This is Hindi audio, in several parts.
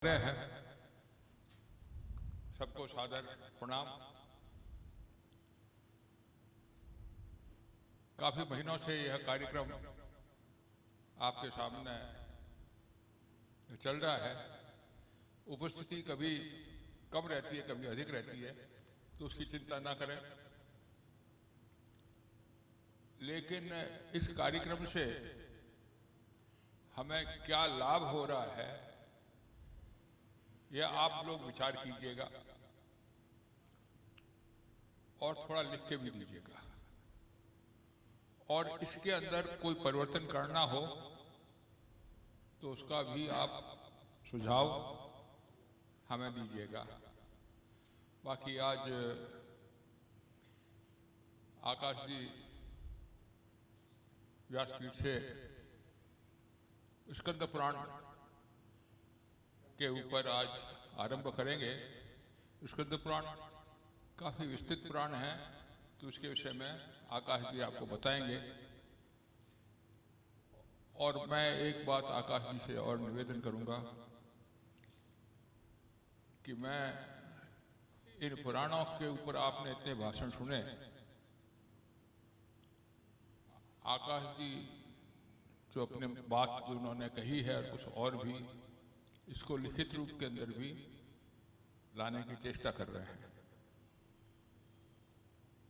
है सबको सादर प्रणाम। काफी महीनों से यह कार्यक्रम आपके सामने चल रहा है। उपस्थिति कभी कम रहती है, कभी अधिक रहती है, तो उसकी चिंता ना करें। लेकिन इस कार्यक्रम से हमें क्या लाभ हो रहा है, यह आप लोग विचार कीजिएगा और थोड़ा लिख के भी दीजिएगा। और इसके अंदर कोई परिवर्तन करना हो तो उसका भी आप सुझाव हमें दीजिएगा। बाकी आज आकाश जी व्यासपीठ से स्कंद पुराण के ऊपर आज आरंभ करेंगे। स्कंद पुराण काफी विस्तृत पुराण है, तो उसके विषय में आकाश जी आपको बताएंगे। और मैं एक बात आकाश जी से और निवेदन करूंगा कि मैं इन पुराणों के ऊपर आपने इतने भाषण सुने, आकाश जी जो अपने बात जो उन्होंने कही है और कुछ और भी इसको लिखित रूप के अंदर भी लाने की चेष्टा कर रहे हैं।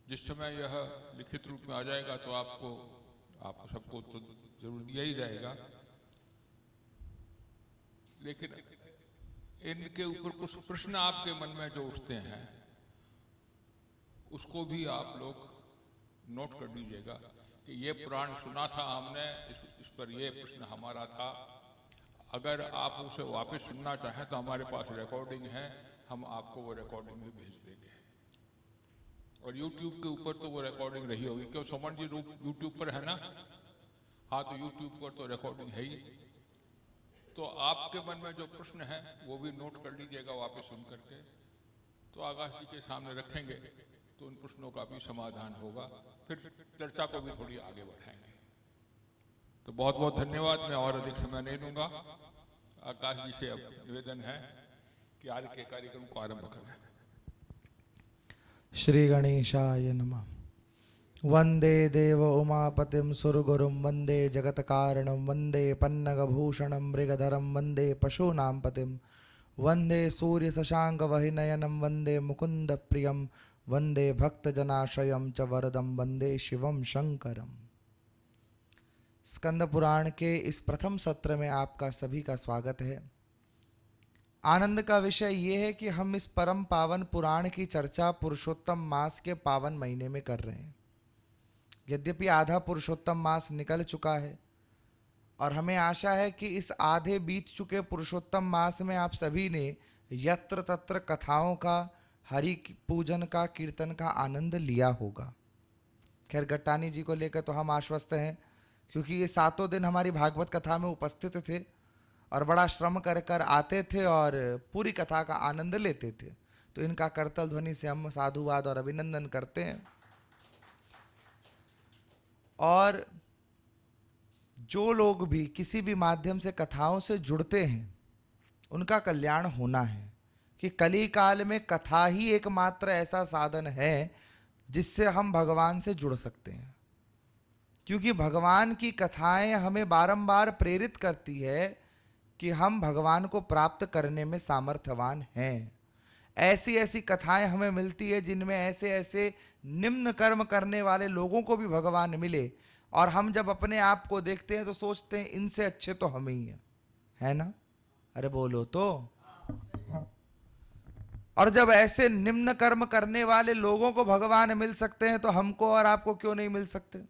जिस समय यह लिखित रूप में आ जाएगा तो आप सबको तो जरूर दिया ही जाएगा, लेकिन इनके ऊपर कुछ प्रश्न आपके मन में जो उठते हैं उसको भी आप लोग नोट कर लीजिएगा कि ये पुराण सुना था हमने, इस पर ये प्रश्न हमारा था। अगर आप उसे वापस सुनना चाहें तो हमारे पास रिकॉर्डिंग है, हम आपको वो रिकॉर्डिंग भी भेज देंगे। और YouTube के ऊपर तो वो रिकॉर्डिंग रही होगी, क्यों सुमन जी YouTube पर है ना? हाँ, तो YouTube पर तो रिकॉर्डिंग है ही। तो आपके मन में जो प्रश्न है वो भी नोट कर लीजिएगा वापस सुन करके, तो आकाश जी के सामने रखेंगे तो उन प्रश्नों का भी समाधान होगा। फिर चर्चा को भी थोड़ी आगे बढ़ाएंगे। तो बहुत बहुत धन्यवाद। मैं और अधिक समय नहीं लूंगा। आकाश जी से अब निवेदन है कि आज के कार्यक्रम को आरंभ करें। श्री गणेशाय नमः। वंदे देव उमापतिं सुरगुरुं वंदे जगत्कारणं वंदे पन्नगभूषणं मृगधरं वंदे पशूनां पतिं वंदे सूर्यशशाङ्कवहिनयनं वंदे मुकुन्दप्रियं वंदे भक्तजनाश्रयं च वरदं वंदे शिवं शंकरम्। स्कंद पुराण के इस प्रथम सत्र में आपका सभी का स्वागत है। आनंद का विषय ये है कि हम इस परम पावन पुराण की चर्चा पुरुषोत्तम मास के पावन महीने में कर रहे हैं। यद्यपि आधा पुरुषोत्तम मास निकल चुका है और हमें आशा है कि इस आधे बीत चुके पुरुषोत्तम मास में आप सभी ने यत्र तत्र कथाओं का, हरि पूजन का, कीर्तन का आनंद लिया होगा। खैर, गट्टानी जी को लेकर तो हम आश्वस्त हैं, क्योंकि ये 7 दिन हमारी भागवत कथा में उपस्थित थे और बड़ा श्रम कर कर आते थे और पूरी कथा का आनंद लेते थे। तो इनका करतल ध्वनि से हम साधुवाद और अभिनंदन करते हैं। और जो लोग भी किसी भी माध्यम से कथाओं से जुड़ते हैं उनका कल्याण होना है, कि कली काल में कथा ही एकमात्र ऐसा साधन है जिससे हम भगवान से जुड़ सकते हैं। क्योंकि भगवान की कथाएं हमें बारंबार प्रेरित करती है कि हम भगवान को प्राप्त करने में सामर्थ्यवान हैं। ऐसी ऐसी कथाएं हमें मिलती है जिनमें ऐसे ऐसे निम्न कर्म करने वाले लोगों को भी भगवान मिले, और हम जब अपने आप को देखते हैं तो सोचते हैं इनसे अच्छे तो हम ही हैं, है ना? अरे बोलो तो। और जब ऐसे निम्न कर्म करने वाले लोगों को भगवान मिल सकते हैं तो हमको और आपको क्यों नहीं मिल सकते?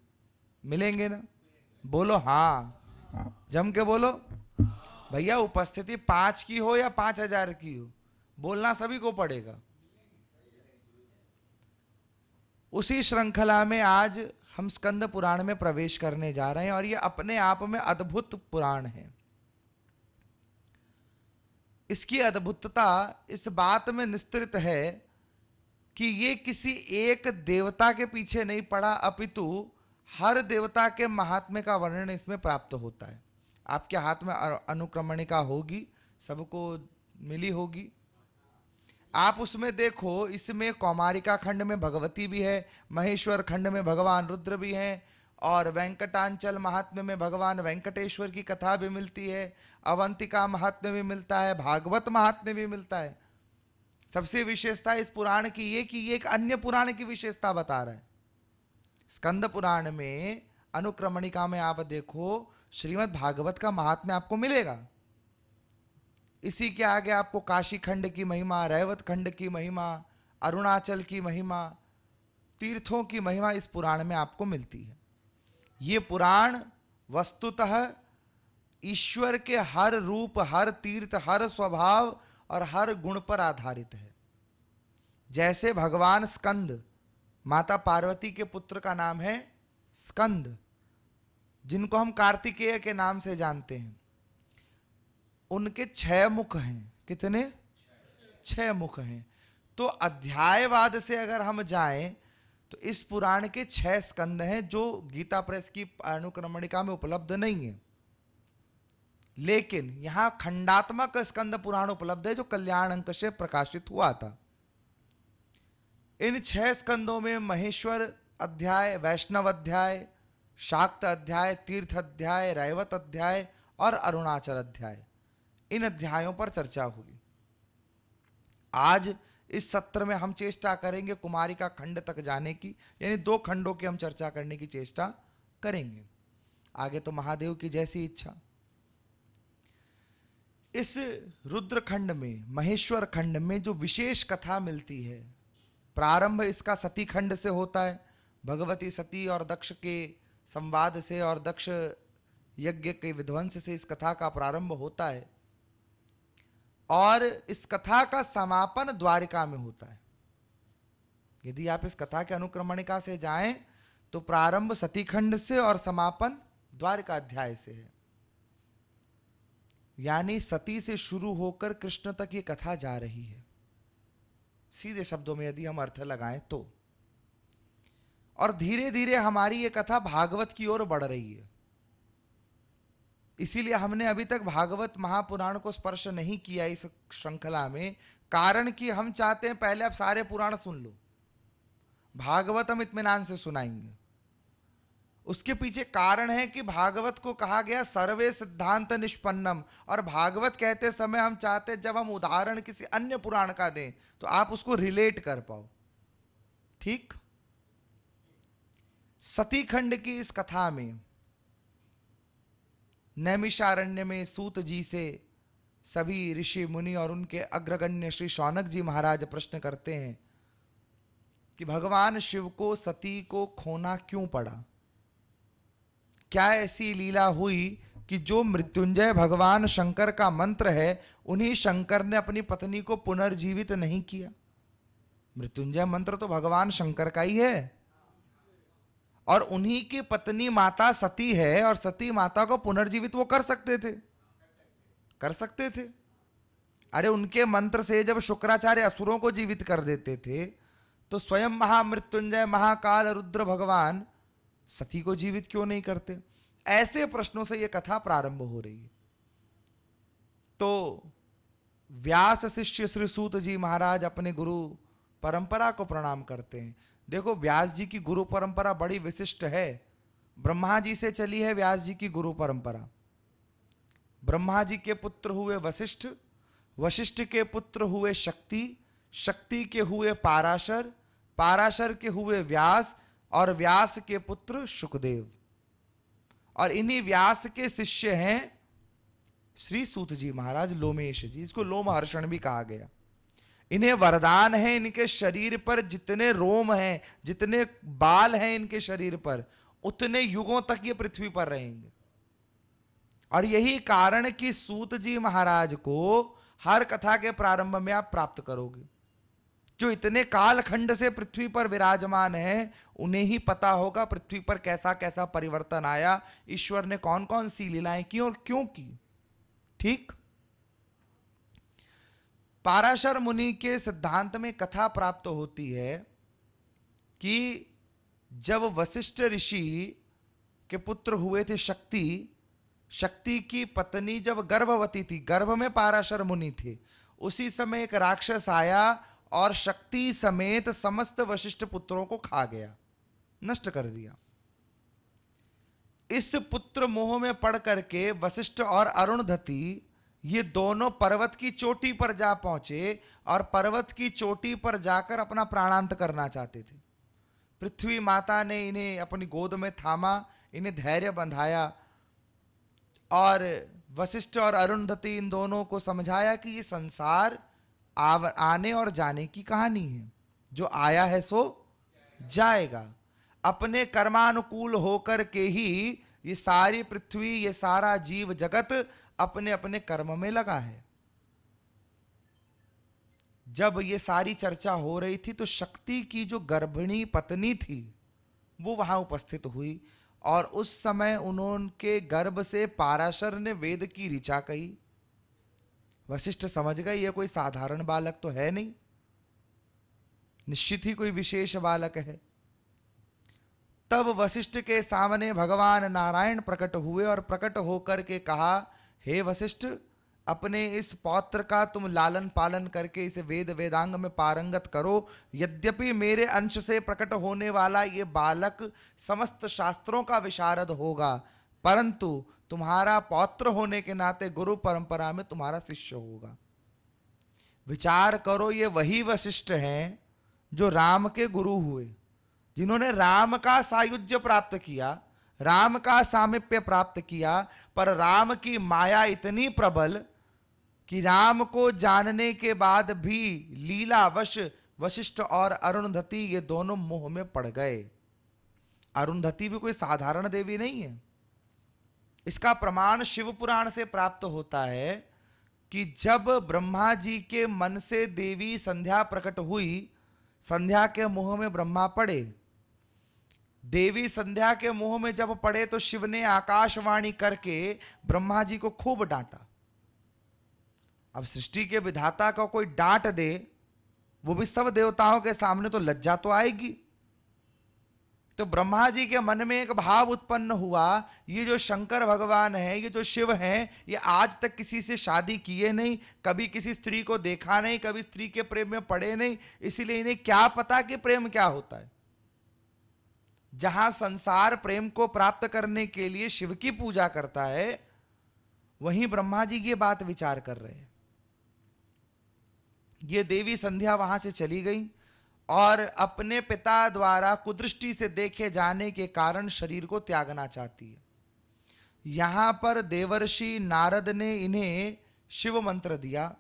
मिलेंगे ना? बोलो हाँ, जम के बोलो भैया। उपस्थिति 5 की हो या 5000 की हो, बोलना सभी को पड़ेगा। उसी श्रृंखला में आज हम स्कंद पुराण में प्रवेश करने जा रहे हैं, और यह अपने आप में अद्भुत पुराण है। इसकी अद्भुतता इस बात में निस्तृत है कि ये किसी एक देवता के पीछे नहीं पड़ा, अपितु हर देवता के महात्म्य का वर्णन इसमें प्राप्त होता है। आपके हाथ में अनुक्रमणिका होगी, सबको मिली होगी। आप उसमें देखो, इसमें कौमारिका खंड में भगवती भी है, महेश्वर खंड में भगवान रुद्र भी हैं, और वेंकटांचल महात्म्य में भगवान वेंकटेश्वर की कथा भी मिलती है, अवंतिका महात्म्य भी मिलता है, भागवत महात्म्य भी मिलता है। सबसे विशेषता इस पुराण की ये कि ये एक अन्य पुराण की विशेषता बता रहा है। स्कंद पुराण में अनुक्रमणिका में आप देखो, श्रीमद् भागवत का महात्म्य आपको मिलेगा। इसी के आगे आपको काशी खंड की महिमा, रैवत खंड की महिमा, अरुणाचल की महिमा, तीर्थों की महिमा इस पुराण में आपको मिलती है। ये पुराण वस्तुतः ईश्वर के हर रूप, हर तीर्थ, हर स्वभाव और हर गुण पर आधारित है। जैसे भगवान स्कंद, माता पार्वती के पुत्र का नाम है स्कंद, जिनको हम कार्तिकेय के नाम से जानते हैं, उनके 6 मुख हैं। कितने? 6 मुख हैं। तो अध्यायवाद से अगर हम जाएं तो इस पुराण के 6 स्कंद हैं, जो गीता प्रेस की अनुक्रमणिका में उपलब्ध नहीं है। लेकिन यहां खंडात्मक स्कंद पुराण उपलब्ध है, जो कल्याण अंक से प्रकाशित हुआ था। इन 6 स्कंदों में महेश्वर अध्याय, वैष्णव अध्याय, शाक्त अध्याय, तीर्थ अध्याय, रैवत अध्याय और अरुणाचल अध्याय, इन अध्यायों पर चर्चा हुई। आज इस सत्र में हम चेष्टा करेंगे कुमारिका खंड तक जाने की, यानी 2 खंडों की हम चर्चा करने की चेष्टा करेंगे। आगे तो महादेव की जैसी इच्छा। इस रुद्र खंड में, महेश्वर खंड में जो विशेष कथा मिलती है, प्रारंभ इसका सती खंड से होता है। भगवती सती और दक्ष के संवाद से और दक्ष यज्ञ के विध्वंस से इस कथा का प्रारंभ होता है, और इस कथा का समापन द्वारिका में होता है। यदि आप इस कथा के अनुक्रमणिका से जाएं तो प्रारंभ सती खंड से और समापन द्वारिका अध्याय से है। यानी सती से शुरू होकर कृष्ण तक ये कथा जा रही है, सीधे शब्दों में यदि हम अर्थ लगाएं तो। और धीरे धीरे हमारी ये कथा भागवत की ओर बढ़ रही है। इसीलिए हमने अभी तक भागवत महापुराण को स्पर्श नहीं किया इस श्रृंखला में, कारण कि हम चाहते हैं पहले आप सारे पुराण सुन लो, भागवत हम इत्मीनान से सुनाएंगे। उसके पीछे कारण है कि भागवत को कहा गया सर्वे सिद्धांत निष्पन्नम, और भागवत कहते समय हम चाहते हैं जब हम उदाहरण किसी अन्य पुराण का दें तो आप उसको रिलेट कर पाओ। ठीक? सती खंड की इस कथा में नैमिषारण्य में सूत जी से सभी ऋषि मुनि और उनके अग्रगण्य श्री शौनक जी महाराज प्रश्न करते हैं कि भगवान शिव को सती को खोना क्यों पड़ा? क्या ऐसी लीला हुई कि जो मृत्युंजय भगवान शंकर का मंत्र है, उन्हीं शंकर ने अपनी पत्नी को पुनर्जीवित नहीं किया? मृत्युंजय मंत्र तो भगवान शंकर का ही है, और उन्हीं की पत्नी माता सती है, और सती माता को पुनर्जीवित वो कर सकते थे, कर सकते थे। अरे उनके मंत्र से जब शुक्राचार्य असुरों को जीवित कर देते थे, तो स्वयं महामृत्युंजय महाकाल रुद्र भगवान सती को जीवित क्यों नहीं करते? ऐसे प्रश्नों से यह कथा प्रारंभ हो रही है। तो व्यास शिष्य श्री सूत जी महाराज अपने गुरु परंपरा को प्रणाम करते हैं। देखो, व्यास जी की गुरु परंपरा बड़ी विशिष्ट है। ब्रह्मा जी से चली है व्यास जी की गुरु परंपरा। ब्रह्मा जी के पुत्र हुए वशिष्ठ, वशिष्ठ के पुत्र हुए शक्ति, शक्ति के हुए पाराशर, पाराशर के हुए व्यास, और व्यास के पुत्र शुकदेव, और इन्हीं व्यास के शिष्य हैं श्री सूत जी महाराज, लोमेश जी। इसको लोमहर्षण भी कहा गया। इन्हें वरदान है, इनके शरीर पर जितने रोम हैं, जितने बाल हैं इनके शरीर पर, उतने युगों तक ये पृथ्वी पर रहेंगे। और यही कारण कि सूत जी महाराज को हर कथा के प्रारंभ में आप प्राप्त करोगे। जो इतने कालखंड से पृथ्वी पर विराजमान है, उन्हें ही पता होगा पृथ्वी पर कैसा कैसा परिवर्तन आया, ईश्वर ने कौन कौन सी लीलाएं की और क्यों की। ठीक? पाराशर मुनि के सिद्धांत में कथा प्राप्त होती है कि जब वशिष्ठ ऋषि के पुत्र हुए थे शक्ति, शक्ति की पत्नी जब गर्भवती थी, गर्भ में पाराशर मुनि थे, उसी समय एक राक्षस आया और शक्ति समेत समस्त वशिष्ठ पुत्रों को खा गया, नष्ट कर दिया। इस पुत्र मोह में पड़ करके वशिष्ठ और अरुणधति ये दोनों पर्वत की चोटी पर जा पहुंचे और पर्वत की चोटी पर जाकर अपना प्राणांत करना चाहते थे। पृथ्वी माता ने इन्हें अपनी गोद में थामा, इन्हें धैर्य बंधाया और वशिष्ठ और अरुणधति इन दोनों को समझाया कि ये संसार आने और जाने की कहानी है, जो आया है सो जाएगा। अपने कर्मानुकूल होकर के ही ये सारी पृथ्वी, ये सारा जीव जगत अपने अपने कर्म में लगा है। जब ये सारी चर्चा हो रही थी तो शक्ति की जो गर्भिणी पत्नी थी वो वहां उपस्थित हुई और उस समय उनके गर्भ से पाराशर ने वेद की ऋचा कही। वशिष्ठ समझ गए ये कोई साधारण बालक तो है नहीं, निश्चित ही कोई विशेष बालक है। तब वशिष्ठ के सामने भगवान नारायण प्रकट हुए और प्रकट होकर के कहा, हे वशिष्ठ, अपने इस पौत्र का तुम लालन पालन करके इसे वेद वेदांग में पारंगत करो। यद्यपि मेरे अंश से प्रकट होने वाला ये बालक समस्त शास्त्रों का विशारद होगा, परंतु तुम्हारा पौत्र होने के नाते गुरु परंपरा में तुम्हारा शिष्य होगा। विचार करो, ये वही वशिष्ठ हैं जो राम के गुरु हुए, जिन्होंने राम का सायुज्य प्राप्त किया, राम का सामीप्य प्राप्त किया, पर राम की माया इतनी प्रबल कि राम को जानने के बाद भी लीलावश वशिष्ठ और अरुणधति ये दोनों मोह में पड़ गए। अरुणधति भी कोई साधारण देवी नहीं है। इसका प्रमाण शिव पुराण से प्राप्त होता है कि जब ब्रह्मा जी के मन से देवी संध्या प्रकट हुई, संध्या के मोह में ब्रह्मा पड़े। देवी संध्या के मोह में जब पड़े तो शिव ने आकाशवाणी करके ब्रह्मा जी को खूब डांटा। अब सृष्टि के विधाता को कोई डांट दे, वो भी सब देवताओं के सामने, तो लज्जा तो आएगी। तो ब्रह्मा जी के मन में एक भाव उत्पन्न हुआ, ये जो शंकर भगवान है, ये जो शिव हैं, ये आज तक किसी से शादी किए नहीं, कभी किसी स्त्री को देखा नहीं, कभी स्त्री के प्रेम में पड़े नहीं, इसीलिए इन्हें क्या पता कि प्रेम क्या होता है। जहां संसार प्रेम को प्राप्त करने के लिए शिव की पूजा करता है, वहीं ब्रह्मा जी ये बात विचार कर रहे हैं। ये देवी संध्या वहां से चली गई और अपने पिता द्वारा कुदृष्टि से देखे जाने के कारण शरीर को त्यागना चाहती है। यहां पर देवर्षि नारद ने इन्हें शिव मंत्र दिया,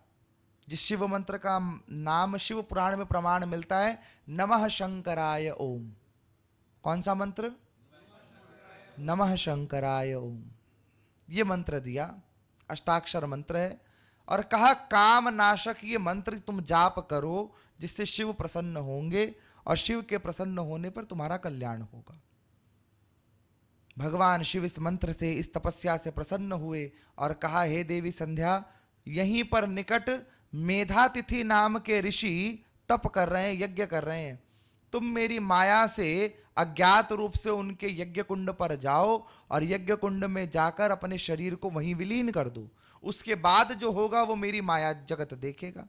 जिस शिव मंत्र का नाम शिव पुराण में प्रमाण मिलता है, नमः शंकराय ओम। कौन सा मंत्र? नमः शंकराय ओम। ये मंत्र दिया, अष्टाक्षर मंत्र है, और कहा काम नाशक ये मंत्र तुम जाप करो, जिससे शिव प्रसन्न होंगे और शिव के प्रसन्न होने पर तुम्हारा कल्याण होगा। भगवान शिव इस मंत्र से, इस तपस्या से प्रसन्न हुए और कहा, हे देवी संध्या, यहीं पर निकट मेधातिथि नाम के ऋषि तप कर रहे हैं, यज्ञ कर रहे हैं। तुम मेरी माया से अज्ञात रूप से उनके यज्ञ कुंड पर जाओ और यज्ञ कुंड में जाकर अपने शरीर को वहीं विलीन कर दो। उसके बाद जो होगा वो मेरी माया जगत देखेगा।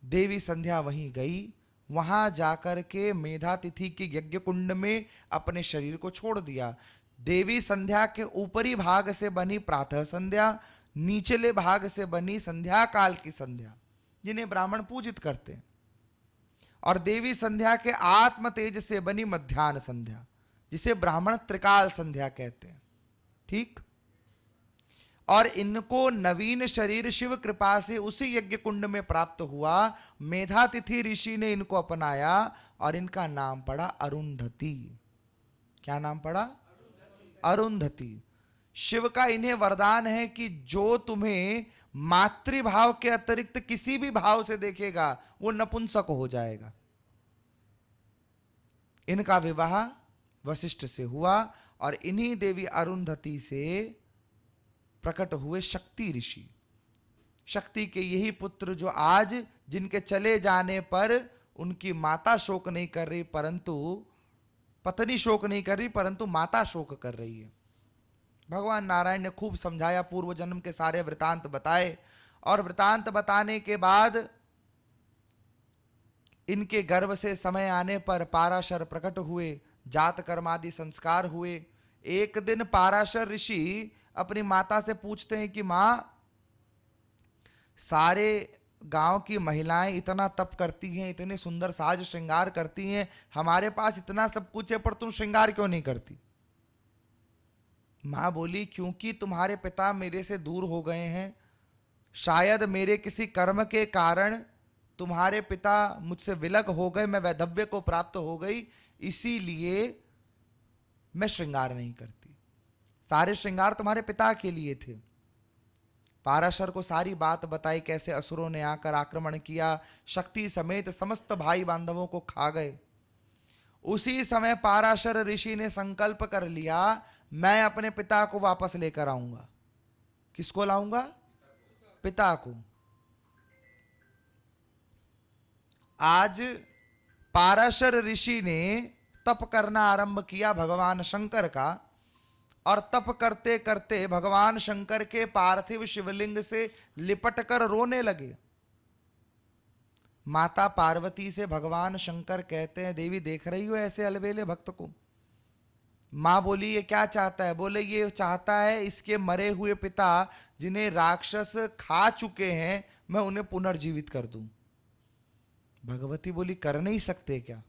देवी संध्या वहीं गई, वहां जाकर के मेधातिथि के यज्ञ कुंड में अपने शरीर को छोड़ दिया। देवी संध्या के ऊपरी भाग से बनी प्रातः संध्या, निचले भाग से बनी संध्या काल की संध्या, जिन्हें ब्राह्मण पूजित करते हैं, और देवी संध्या के आत्म तेज से बनी मध्याह्न संध्या, जिसे ब्राह्मण त्रिकाल संध्या कहते हैं। ठीक। और इनको नवीन शरीर शिव कृपा से उसी यज्ञ कुंड में प्राप्त हुआ। मेधातिथि ऋषि ने इनको अपनाया और इनका नाम पड़ा अरुंधति। क्या नाम पड़ा? अरुंधति। शिव का इन्हें वरदान है कि जो तुम्हें मातृभाव के अतिरिक्त किसी भी भाव से देखेगा वो नपुंसक हो जाएगा। इनका विवाह वशिष्ठ से हुआ और इन्हीं देवी अरुंधति से प्रकट हुए शक्ति ऋषि। शक्ति के यही पुत्र जो आज जिनके चले जाने पर उनकी माता शोक नहीं कर रही, परंतु पत्नी शोक नहीं कर रही, परंतु माता शोक कर रही है। भगवान नारायण ने खूब समझाया, पूर्व जन्म के सारे वृतांत बताए और वृतांत बताने के बाद इनके गर्भ से समय आने पर पाराशर प्रकट हुए, जात कर्मादि संस्कार हुए। एक दिन पाराशर ऋषि अपनी माता से पूछते हैं कि मां, सारे गांव की महिलाएं इतना तप करती हैं, इतने सुंदर साज श्रृंगार करती हैं, हमारे पास इतना सब कुछ है पर तुम श्रृंगार क्यों नहीं करती? मां बोली, क्योंकि तुम्हारे पिता मेरे से दूर हो गए हैं। शायद मेरे किसी कर्म के कारण तुम्हारे पिता मुझसे विलग हो गए, मैं वैधव्य को प्राप्त हो गई, इसीलिए मैं श्रृंगार नहीं करती। सारे श्रृंगार तुम्हारे पिता के लिए थे। पाराशर को सारी बात बताई, कैसे असुरों ने आकर आक्रमण किया, शक्ति समेत समस्त भाई बांधवों को खा गए। उसी समय पाराशर ऋषि ने संकल्प कर लिया, मैं अपने पिता को वापस लेकर आऊंगा। किसको लाऊंगा? पिता को। आज पाराशर ऋषि ने तप करना आरंभ किया भगवान शंकर का, और तप करते करते भगवान शंकर के पार्थिव शिवलिंग से लिपटकर रोने लगे। माता पार्वती से भगवान शंकर कहते हैं, देवी देख रही हो ऐसे अलबेले भक्त को? मां बोली, ये क्या चाहता है? बोले, ये चाहता है इसके मरे हुए पिता जिन्हें राक्षस खा चुके हैं, मैं उन्हें पुनर्जीवित कर दूं। भगवती बोली, कर नहीं सकते क्या?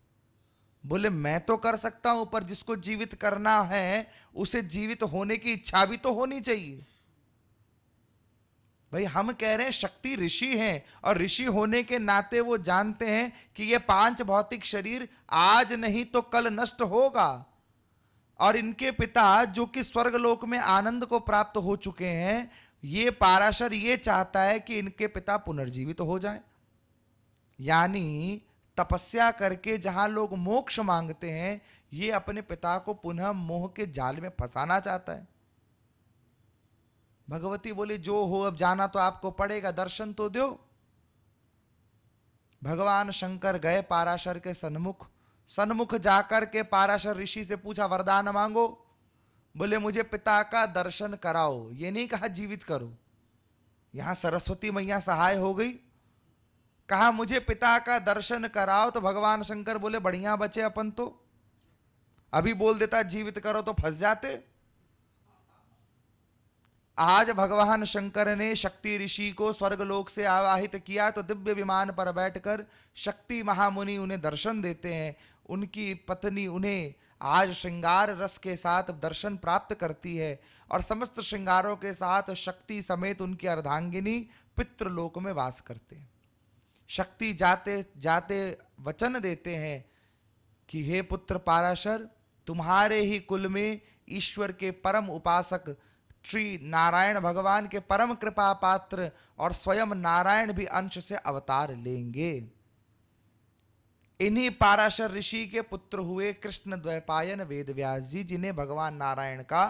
बोले, मैं तो कर सकता हूं, पर जिसको जीवित करना है उसे जीवित होने की इच्छा भी तो होनी चाहिए। भाई, हम कह रहे हैं शक्ति ऋषि हैं, और ऋषि होने के नाते वो जानते हैं कि ये 5 भौतिक शरीर आज नहीं तो कल नष्ट होगा, और इनके पिता जो कि स्वर्गलोक में आनंद को प्राप्त हो चुके हैं, ये पाराशर ये चाहता है कि इनके पिता पुनर्जीवित तो हो जाएं। यानी तपस्या करके जहां लोग मोक्ष मांगते हैं, ये अपने पिता को पुनः मोह के जाल में फंसाना चाहता है। भगवती बोली, जो हो, अब जाना तो आपको पड़ेगा, दर्शन तो दो। भगवान शंकर गए पाराशर के सन्मुख जाकर के पाराशर ऋषि से पूछा, वरदान मांगो। बोले, मुझे पिता का दर्शन कराओ। ये नहीं कहा जीवित करो, यहां सरस्वती मैया सहाय हो गई। कहा मुझे पिता का दर्शन कराओ, तो भगवान शंकर बोले, बढ़िया बचे अपन तो, अभी बोल देता जीवित करो तो फंस जाते। आज भगवान शंकर ने शक्ति ऋषि को स्वर्गलोक से आवाहित किया, तो दिव्य विमान पर बैठकर शक्ति महामुनि उन्हें दर्शन देते हैं। उनकी पत्नी उन्हें आज श्रृंगार रस के साथ दर्शन प्राप्त करती है, और समस्त श्रृंगारों के साथ शक्ति समेत उनकी अर्धांगिनी पितृलोक में वास करते हैं। शक्ति जाते जाते वचन देते हैं कि हे पुत्र पाराशर, तुम्हारे ही कुल में ईश्वर के परम उपासक श्री नारायण भगवान के परम कृपा पात्र और स्वयं नारायण भी अंश से अवतार लेंगे। इन्हीं पाराशर ऋषि के पुत्र हुए कृष्ण द्वैपायन वेदव्यास जी, जिन्हें भगवान नारायण का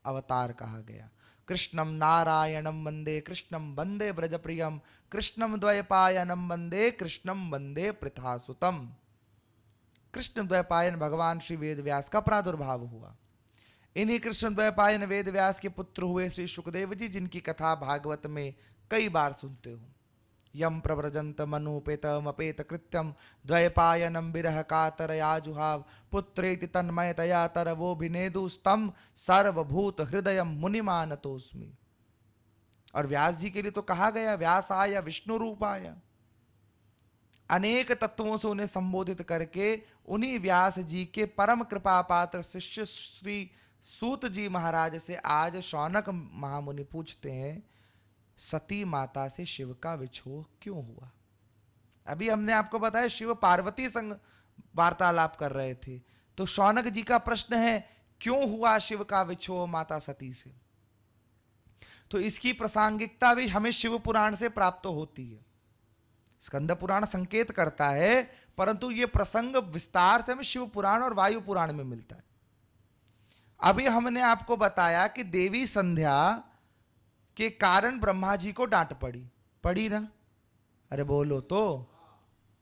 अवतार कहा गया। कृष्णम नारायणम वंदे कृष्णम वंदे ब्रजप्रियम, कृष्णम द्वैपायनम वंदे कृष्णम वंदे पृथासुतम। कृष्ण द्वैपायन भगवान श्री वेदव्यास का प्रादुर्भाव हुआ। इन्हीं कृष्ण द्वैपायन वेदव्यास के पुत्र हुए श्री सुखदेव जी, जिनकी कथा भागवत में कई बार सुनते हो। यम प्रव्रजंत मनुपेतमपेत कृत्यम द्वैपायनम विरह कातरया जुहाव, पुत्रेति तन्मयतया तरवोभिनेदुस्तम सर्वभूत हृदय मुनिमानतोस्मि। और व्यास जी के लिए तो कहा गया, व्यासाय विष्णु रूपाय। अनेक तत्वों से उन्हें संबोधित करके उन्हीं व्यास जी के परम कृपा पात्र शिष्य श्री सूत जी महाराज से आज शौनक महामुनि पूछते हैं, सती माता से शिव का विछोह क्यों हुआ? अभी हमने आपको बताया शिव पार्वती संग वार्तालाप कर रहे थे, तो शौनक जी का प्रश्न है, क्यों हुआ शिव का विछोह माता सती से? तो इसकी प्रासंगिकता भी हमें शिव पुराण से प्राप्त होती है। स्कंद पुराण संकेत करता है, परंतु यह प्रसंग विस्तार से हमें शिव पुराण और वायु पुराण में मिलता है। अभी हमने आपको बताया कि देवी संध्या के कारण ब्रह्मा जी को डांट पड़ी ना? अरे बोलो तो,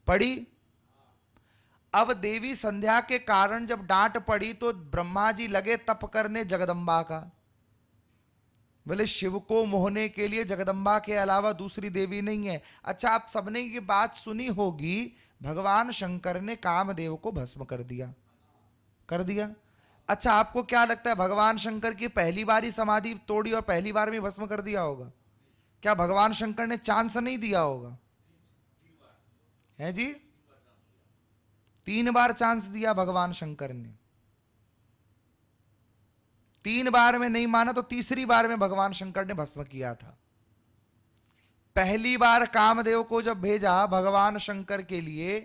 पड़ी। अब देवी संध्या के कारण जब डांट पड़ी तो ब्रह्मा जी लगे तप करने जगदंबा का। बोले शिव को मोहने के लिए जगदम्बा के अलावा दूसरी देवी नहीं है। अच्छा, आप सबने ये बात सुनी होगी, भगवान शंकर ने कामदेव को भस्म कर दिया, कर दिया। अच्छा, आपको क्या लगता है भगवान शंकर की पहली बार ही समाधि तोड़ी और पहली बार में भस्म कर दिया होगा? क्या भगवान शंकर ने चांस नहीं दिया होगा? है जी, 3 बार चांस दिया भगवान शंकर ने। 3 बार में नहीं माना तो तीसरी बार में भगवान शंकर ने भस्म किया था। पहली बार कामदेव को जब भेजा भगवान शंकर के लिए,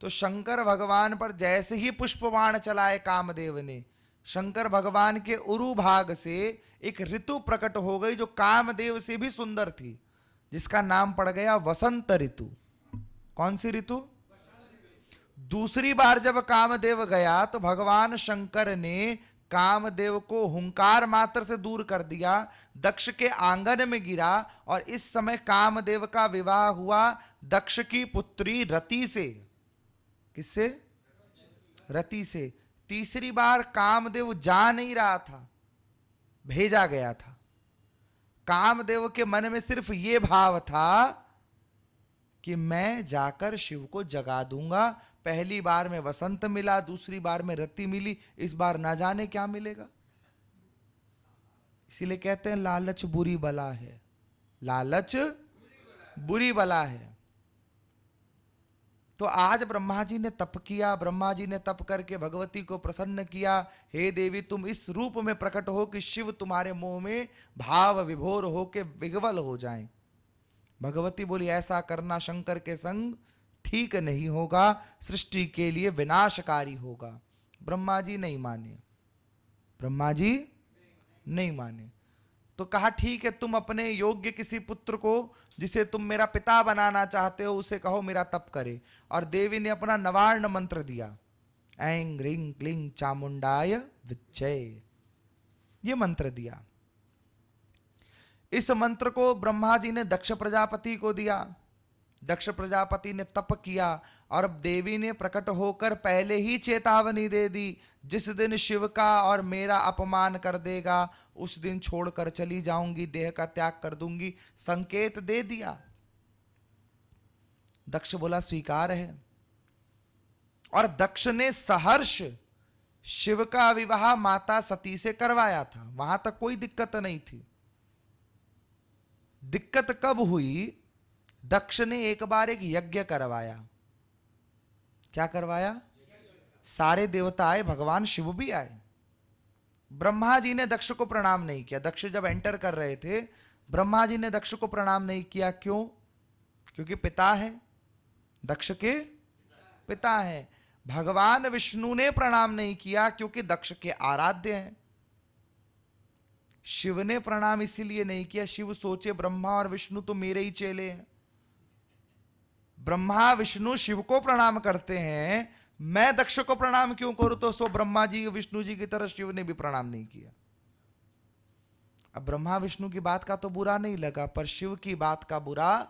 तो शंकर भगवान पर जैसे ही पुष्पबाण चलाए कामदेव ने, शंकर भगवान के उरु भाग से एक ऋतु प्रकट हो गई जो कामदेव से भी सुंदर थी, जिसका नाम पड़ गया वसंत ऋतु। कौन सी ऋतु? दूसरी बार जब कामदेव गया तो भगवान शंकर ने कामदेव को हुंकार मात्र से दूर कर दिया, दक्ष के आंगन में गिरा, और इस समय कामदेव का विवाह हुआ दक्ष की पुत्री रति से। किससे? रति से। तीसरी बार कामदेव जा नहीं रहा था, भेजा गया था। कामदेव के मन में सिर्फ यह भाव था कि मैं जाकर शिव को जगा दूंगा। पहली बार में वसंत मिला, दूसरी बार में रति मिली, इस बार ना जाने क्या मिलेगा। इसीलिए कहते हैं लालच बुरी बला है, लालच बुरी बला है। तो आज ब्रह्मा जी ने तप किया, ब्रह्मा जी ने तप करके भगवती को प्रसन्न किया। हे देवी, तुम इस रूप में प्रकट हो कि शिव तुम्हारे मुंह में भाव विभोर होके विग्वल हो जाएं। भगवती बोली ऐसा करना शंकर के संग ठीक नहीं होगा, सृष्टि के लिए विनाशकारी होगा। ब्रह्मा जी नहीं माने, ब्रह्मा जी नहीं माने। तो कहा ठीक है, तुम अपने योग्य किसी पुत्र को, जिसे तुम मेरा पिता बनाना चाहते हो, उसे कहो मेरा तप करे। और देवी ने अपना नवार्ण मंत्र दिया, ऐं ह्रीं क्लीं चामुंडाय विच्चे, ये मंत्र दिया। इस मंत्र को ब्रह्मा जी ने दक्ष प्रजापति को दिया। दक्ष प्रजापति ने तप किया और अब देवी ने प्रकट होकर पहले ही चेतावनी दे दी, जिस दिन शिव का और मेरा अपमान कर देगा उस दिन छोड़कर चली जाऊंगी, देह का त्याग कर दूंगी, संकेत दे दिया। दक्ष बोला स्वीकार है। और दक्ष ने सहर्ष शिव का विवाह माता सती से करवाया था, वहां तक कोई दिक्कत नहीं थी। दिक्कत कब हुई? दक्ष ने एक बार एक यज्ञ करवाया। क्या करवाया? सारे देवता आए, भगवान शिव भी आए। ब्रह्मा जी ने दक्ष को प्रणाम नहीं किया। दक्ष जब एंटर कर रहे थे, ब्रह्मा जी ने दक्ष को प्रणाम नहीं किया। क्यों? क्योंकि पिता है, दक्ष के पिता है। भगवान विष्णु ने प्रणाम नहीं किया क्योंकि दक्ष के आराध्य हैं। शिव ने प्रणाम इसीलिए नहीं किया, शिव सोचे ब्रह्मा और विष्णु तो मेरे ही चेले हैं। ब्रह्मा विष्णु शिव को प्रणाम करते हैं, मैं दक्ष को प्रणाम क्यों करूं? तो सो ब्रह्मा जी विष्णु जी की तरह शिव ने भी प्रणाम नहीं किया। अब ब्रह्मा विष्णु की बात का तो बुरा नहीं लगा, पर शिव की बात का बुरा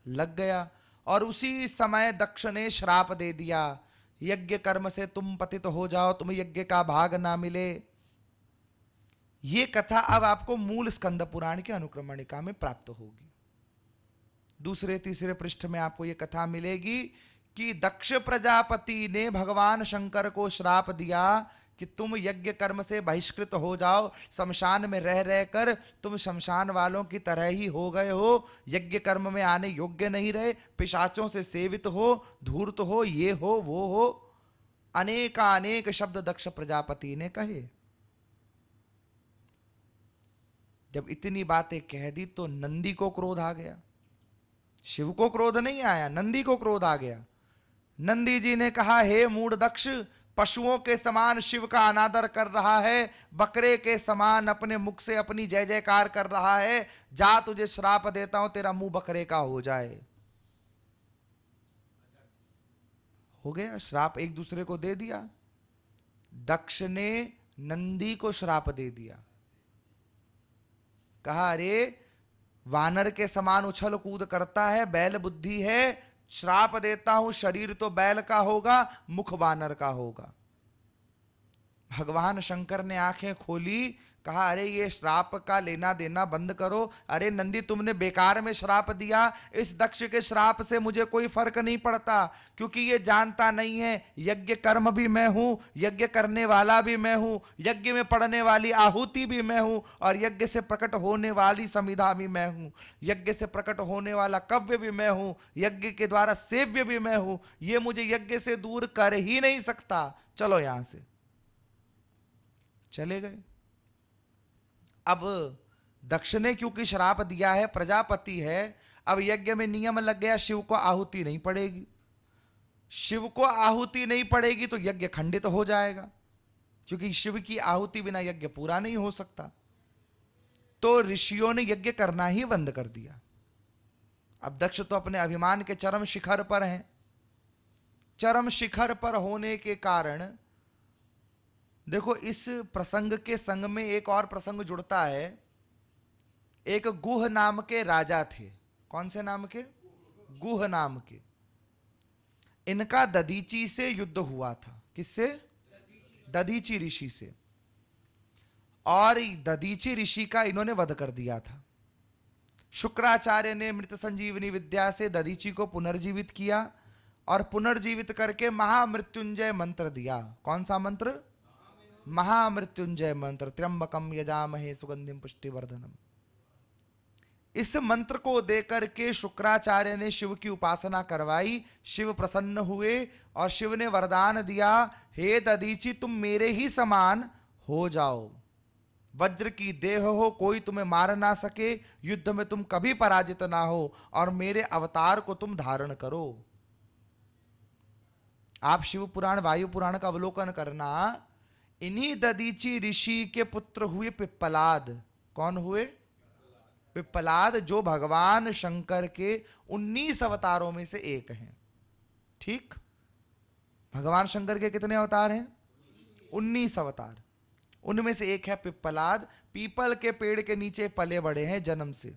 लग गया। और उसी समय दक्ष ने श्राप दे दिया, यज्ञ कर्म से तुम पतित हो जाओ, तुम्हें यज्ञ का भाग ना मिले। ये कथा अब आपको मूल स्कंद पुराण के अनुक्रमणिका में प्राप्त होगी। दूसरे तीसरे पृष्ठ में आपको यह कथा मिलेगी कि दक्ष प्रजापति ने भगवान शंकर को श्राप दिया कि तुम यज्ञ कर्म से बहिष्कृत हो जाओ, शमशान में रह रहकर तुम शमशान वालों की तरह ही हो गए हो, यज्ञ कर्म में आने योग्य नहीं रहे, पिशाचों से सेवित हो, धूर्त हो, ये हो वो हो। अनेक शब्द दक्ष प्रजापति ने कहे। जब इतनी बातें कह दी तो नंदी को क्रोध आ गया। शिव को क्रोध नहीं आया, नंदी को क्रोध आ गया। नंदी जी ने कहा, हे मूढ़ दक्ष, पशुओं के समान शिव का अनादर कर रहा है, बकरे के समान अपने मुख से अपनी जय जयकार कर रहा है, जा तुझे श्राप देता हूं, तेरा मुंह बकरे का हो जाए। हो गया श्राप, एक दूसरे को दे दिया। दक्ष ने नंदी को श्राप दे दिया। कहा, अरे वानर के समान उछल कूद करता है, बैल बुद्धि है, श्राप देता हूं, शरीर तो बैल का होगा, मुख वानर का होगा। भगवान शंकर ने आंखें खोली कहा अरे ये श्राप का लेना देना बंद करो। अरे नंदी तुमने बेकार में श्राप दिया, इस दक्ष के श्राप से मुझे कोई फर्क नहीं पड़ता, क्योंकि ये जानता नहीं है यज्ञ कर्म भी मैं हूं, यज्ञ करने वाला भी मैं हूं, यज्ञ में पड़ने वाली आहुति भी मैं हूं, और यज्ञ से प्रकट होने वाली समिधा भी मैं हूं, यज्ञ से प्रकट होने वाला कव्य भी मैं हूं, यज्ञ के द्वारा सेव्य भी मैं हूं। ये मुझे यज्ञ से दूर कर ही नहीं सकता, चलो यहां से। चले गए। अब दक्ष ने क्योंकि श्राप दिया है, प्रजापति है, अब यज्ञ में नियम लग गया शिव को आहुति नहीं पड़ेगी। शिव को आहुति नहीं पड़ेगी तो यज्ञ खंडित हो जाएगा, क्योंकि शिव की आहुति बिना यज्ञ पूरा नहीं हो सकता। तो ऋषियों ने यज्ञ करना ही बंद कर दिया। अब दक्ष तो अपने अभिमान के चरम शिखर पर हैं। चरम शिखर पर होने के कारण देखो, इस प्रसंग के संग में एक और प्रसंग जुड़ता है। एक गुह नाम के राजा थे। कौन से नाम के? गुह नाम के। इनका दधीची से युद्ध हुआ था। किससे? दधीची ऋषि से। और दधीची ऋषि का इन्होंने वध कर दिया था। शुक्राचार्य ने मृत संजीवनी विद्या से दधीची को पुनर्जीवित किया, और पुनर्जीवित करके महामृत्युंजय मंत्र दिया। कौन सा मंत्र? महामृत्युंजय मंत्र। त्र्यंबकम यजामहे सुगंधिम पुष्टिवर्धनम। इस मंत्र को देकर के शुक्राचार्य ने शिव की उपासना करवाई। शिव प्रसन्न हुए और शिव ने वरदान दिया, हे दधीची तुम मेरे ही समान हो जाओ, वज्र की देह हो, कोई तुम्हें मार ना सके, युद्ध में तुम कभी पराजित ना हो, और मेरे अवतार को तुम धारण करो। आप शिव पुराण वायु पुराण का अवलोकन करना। इन्हीं दधीची ऋषि के पुत्र हुए पिप्पलाद। कौन हुए? पिप्पलाद, जो भगवान शंकर के 19 अवतारों में से एक हैं। ठीक, भगवान शंकर के कितने अवतार हैं? 19 अवतार। उनमें से एक है पिप्पलाद। पीपल के पेड़ के नीचे पले बड़े हैं जन्म से।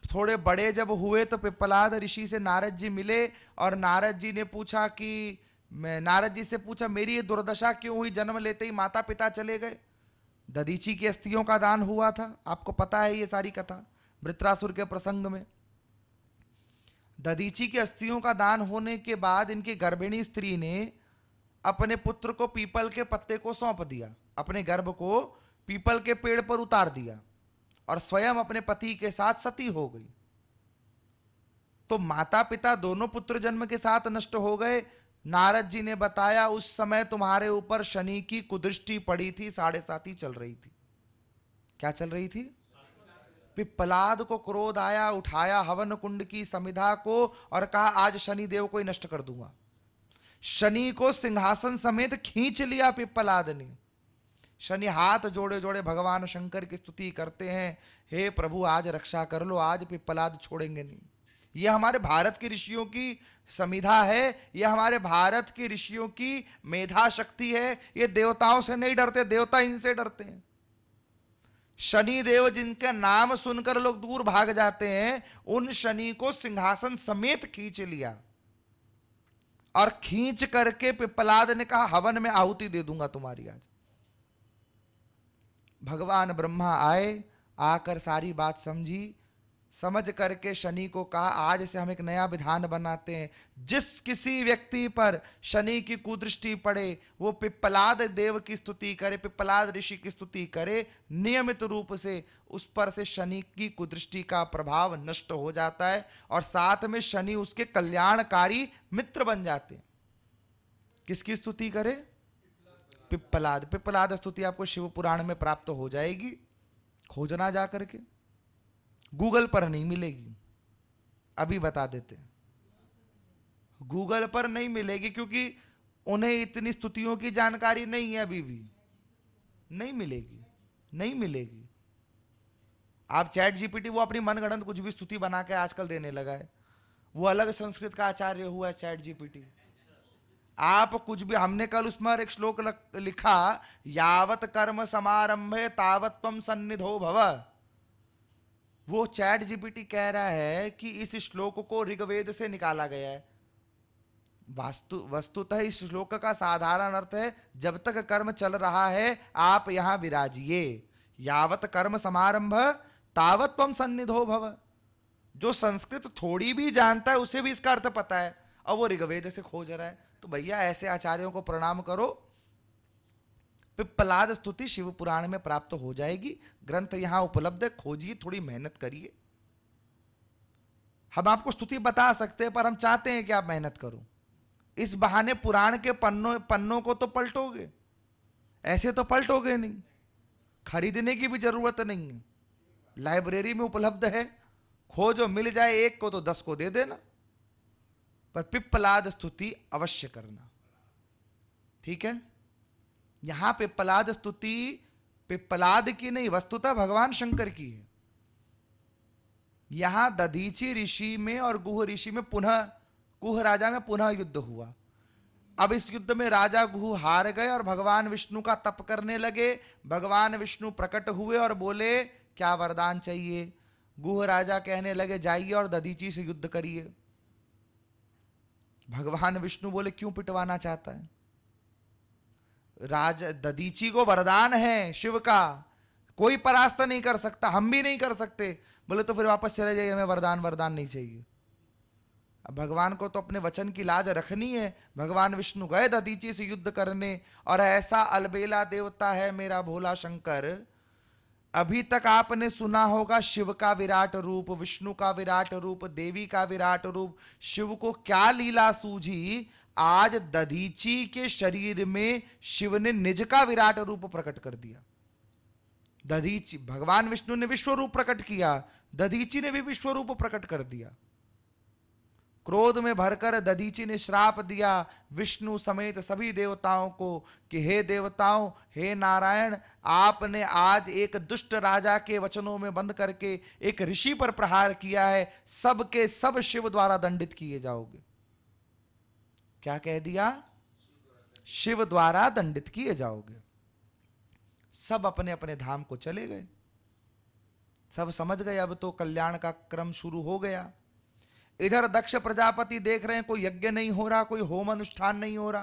थोड़े बड़े जब हुए तो पिप्पलाद ऋषि से नारद जी मिले, और नारद जी ने पूछा कि नारद जी से पूछा मेरी ये दुर्दशा क्यों हुई, जन्म लेते ही माता पिता चले गए। दधीची की अस्थियों का दान हुआ था, आपको पता है ये सारी कथा, वृत्रासुर के प्रसंग में। दधीची की अस्थियों का दान होने के बाद इनकी गर्भिणी स्त्री ने अपने पुत्र को पीपल के पत्ते को सौंप दिया, अपने गर्भ को पीपल के पेड़ पर उतार दिया, और स्वयं अपने पति के साथ सती हो गई। तो माता पिता दोनों पुत्र जन्म के साथ नष्ट हो गए। नारद जी ने बताया उस समय तुम्हारे ऊपर शनि की कुदृष्टि पड़ी थी, 7.5 चल रही थी। क्या चल रही थी? पिप्पलाद को क्रोध आया, उठाया हवन कुंड की समिधा को और कहा आज शनि देव को ही नष्ट कर दूंगा। शनि को सिंहासन समेत खींच लिया पिप्पलाद ने। शनि हाथ जोड़े जोड़े भगवान शंकर की स्तुति करते हैं, हे प्रभु आज रक्षा कर लो, आज पिप्पलाद छोड़ेंगे नहीं। यह हमारे भारत के ऋषियों की समिधा है, यह हमारे भारत के ऋषियों की मेधा शक्ति है। ये देवताओं से नहीं डरते, देवता इनसे डरते हैं। शनि देव जिनका नाम सुनकर लोग दूर भाग जाते हैं, उन शनि को सिंहासन समेत खींच लिया, और खींच करके पिप्पलाद ने कहा हवन में आहुति दे दूंगा तुम्हारी आज। भगवान ब्रह्मा आए, आकर सारी बात समझी, समझ करके शनि को कहा आज से हम एक नया विधान बनाते हैं, जिस किसी व्यक्ति पर शनि की कुदृष्टि पड़े वो पिप्पलाद देव की स्तुति करे, पिप्पलाद ऋषि की स्तुति करे, नियमित रूप से उस पर से शनि की कुदृष्टि का प्रभाव नष्ट हो जाता है, और साथ में शनि उसके कल्याणकारी मित्र बन जाते हैं। किसकी स्तुति करे? पिप्पलाद। पिप्पलाद स्तुति आपको शिव पुराण में प्राप्त हो जाएगी, खोजना जा करके, गूगल पर नहीं मिलेगी, अभी बता देते हैं। गूगल पर नहीं मिलेगी क्योंकि उन्हें इतनी स्तुतियों की जानकारी नहीं है, अभी भी नहीं मिलेगी, नहीं मिलेगी। आप चैट जीपीटी, वो अपनी मनगढ़ंत कुछ भी स्तुति बना के आजकल देने लगा है, वो अलग संस्कृत का आचार्य हुआ है चैट जीपीटी। आप कुछ भी, हमने कल उसमें एक श्लोक लिखा, यावत कर्म समारंभे तावत त्वं सन्निधो भव। वो चैट जीपीटी कह रहा है कि इस श्लोक को ऋग्वेद से निकाला गया है। वस्तुतः इस श्लोक का साधारण अर्थ है, जब तक कर्म चल रहा है आप यहां विराजिए, यावत कर्म समारंभ तावत त्वम सन्निधो भव। जो संस्कृत थोड़ी भी जानता है उसे भी इसका अर्थ पता है, और वो ऋग्वेद से खोज रहा है, तो भैया ऐसे आचार्यों को प्रणाम करो। पिप्पलाद स्तुति शिव पुराण में प्राप्त हो जाएगी, ग्रंथ यहां उपलब्ध है, खोजिए, थोड़ी मेहनत करिए। हम आपको स्तुति बता सकते हैं, पर हम चाहते हैं कि आप मेहनत करो। इस बहाने पुराण के पन्नों को तो पलटोगे, ऐसे तो पलटोगे नहीं, खरीदने की भी जरूरत नहीं है, लाइब्रेरी में उपलब्ध है, खोजो, मिल जाए एक को तो 10 को दे देना, पर पिप्पलाद स्तुति अवश्य करना, ठीक है। यहां पिप्पलाद स्तुति पिप्पलाद की नहीं, वस्तुतः भगवान शंकर की है। यहां दधीची ऋषि में और गुह ऋषि में गुह राजा में पुनः युद्ध हुआ। अब इस युद्ध में राजा गुह हार गए और भगवान विष्णु का तप करने लगे। भगवान विष्णु प्रकट हुए और बोले क्या वरदान चाहिए। गुह राजा कहने लगे जाइए और दधीची से युद्ध करिए। भगवान विष्णु बोले क्यों पिटवाना चाहता है। राजा दधीची को वरदान है शिव का, कोई परास्त नहीं कर सकता, हम भी नहीं कर सकते। बोले तो फिर वापस चले जाइए, हमें वरदान नहीं चाहिए। अब भगवान को तो अपने वचन की लाज रखनी है। भगवान विष्णु गए दधीची से युद्ध करने, और ऐसा अलबेला देवता है मेरा भोला शंकर। अभी तक आपने सुना होगा शिव का विराट रूप, विष्णु का विराट रूप, देवी का विराट रूप। शिव को क्या लीला सूझी, आज दधीची के शरीर में शिव ने निज का विराट रूप प्रकट कर दिया। दधीची, भगवान विष्णु ने विश्व रूप प्रकट किया, दधीची ने भी विश्व रूप प्रकट कर दिया। क्रोध में भरकर दधीची ने श्राप दिया विष्णु समेत सभी देवताओं को कि हे देवताओं, हे नारायण, आपने आज एक दुष्ट राजा के वचनों में बंद करके एक ऋषि पर प्रहार किया है, सब के सब शिव द्वारा दंडित किए जाओगे। क्या कह दिया, शिव द्वारा दंडित किए जाओगे। सब अपने अपने धाम को चले गए। सब समझ गए अब तो कल्याण का क्रम शुरू हो गया। इधर दक्ष प्रजापति देख रहे हैं कोई यज्ञ नहीं हो रहा, कोई होम अनुष्ठान नहीं हो रहा।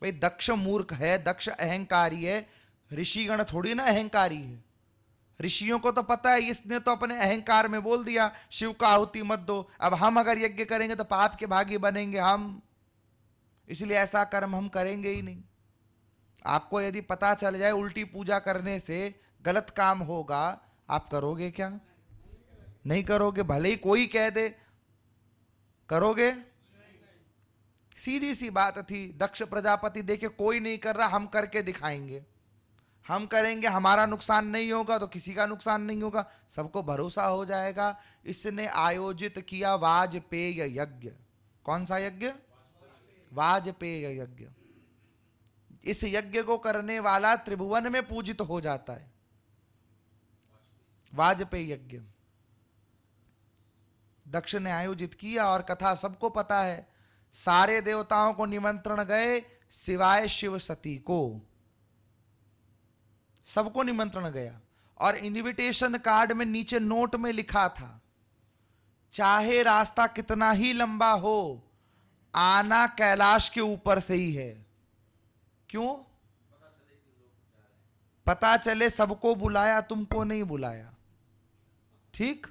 भाई दक्ष मूर्ख है, दक्ष अहंकारी है, ऋषिगण थोड़ी ना अहंकारी है। ऋषियों को तो पता है, इसने तो अपने अहंकार में बोल दिया शिव का आहुति मत दो, अब हम अगर यज्ञ करेंगे तो पाप के भागी बनेंगे हम, इसलिए ऐसा कर्म हम करेंगे ही नहीं। आपको यदि पता चल जाए उल्टी पूजा करने से गलत काम होगा, आप करोगे क्या? नहीं करोगे। भले ही कोई कह दे, करोगे? सीधी सी बात थी। दक्ष प्रजापति देखे कोई नहीं कर रहा, हम करके दिखाएंगे, हम करेंगे, हमारा नुकसान नहीं होगा तो किसी का नुकसान नहीं होगा, सबको भरोसा हो जाएगा। इसने आयोजित किया वाजपेय यज्ञ। कौन सा यज्ञ? वाजपेय यज्ञ। इस यज्ञ को करने वाला त्रिभुवन में पूजित हो जाता है। वाजपेय यज्ञ दक्ष ने आयोजित किया और कथा सबको पता है। सारे देवताओं को निमंत्रण गए सिवाय शिव सती को, सबको निमंत्रण गया। और इनविटेशन कार्ड में नीचे नोट में लिखा था, चाहे रास्ता कितना ही लंबा हो, आना कैलाश के ऊपर से ही है। क्यों? पता चले सबको बुलाया, तुमको नहीं बुलाया। ठीक।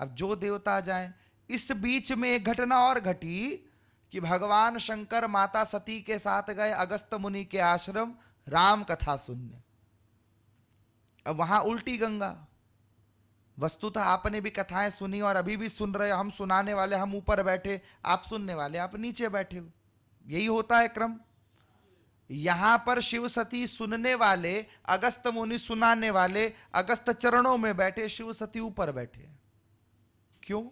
अब जो देवता जाए। इस बीच में एक घटना और घटी कि भगवान शंकर माता सती के साथ गए अगस्त मुनि के आश्रम राम कथा सुनने। अब वहां उल्टी गंगा। वस्तुतः आपने भी कथाएं सुनी और अभी भी सुन रहे। हम सुनाने वाले हम ऊपर बैठे, आप सुनने वाले आप नीचे बैठे हो, यही होता है क्रम। यहां पर शिव सती सुनने वाले, अगस्त मुनि सुनाने वाले, अगस्त चरणों में बैठे, शिव सती ऊपर बैठे। क्यों?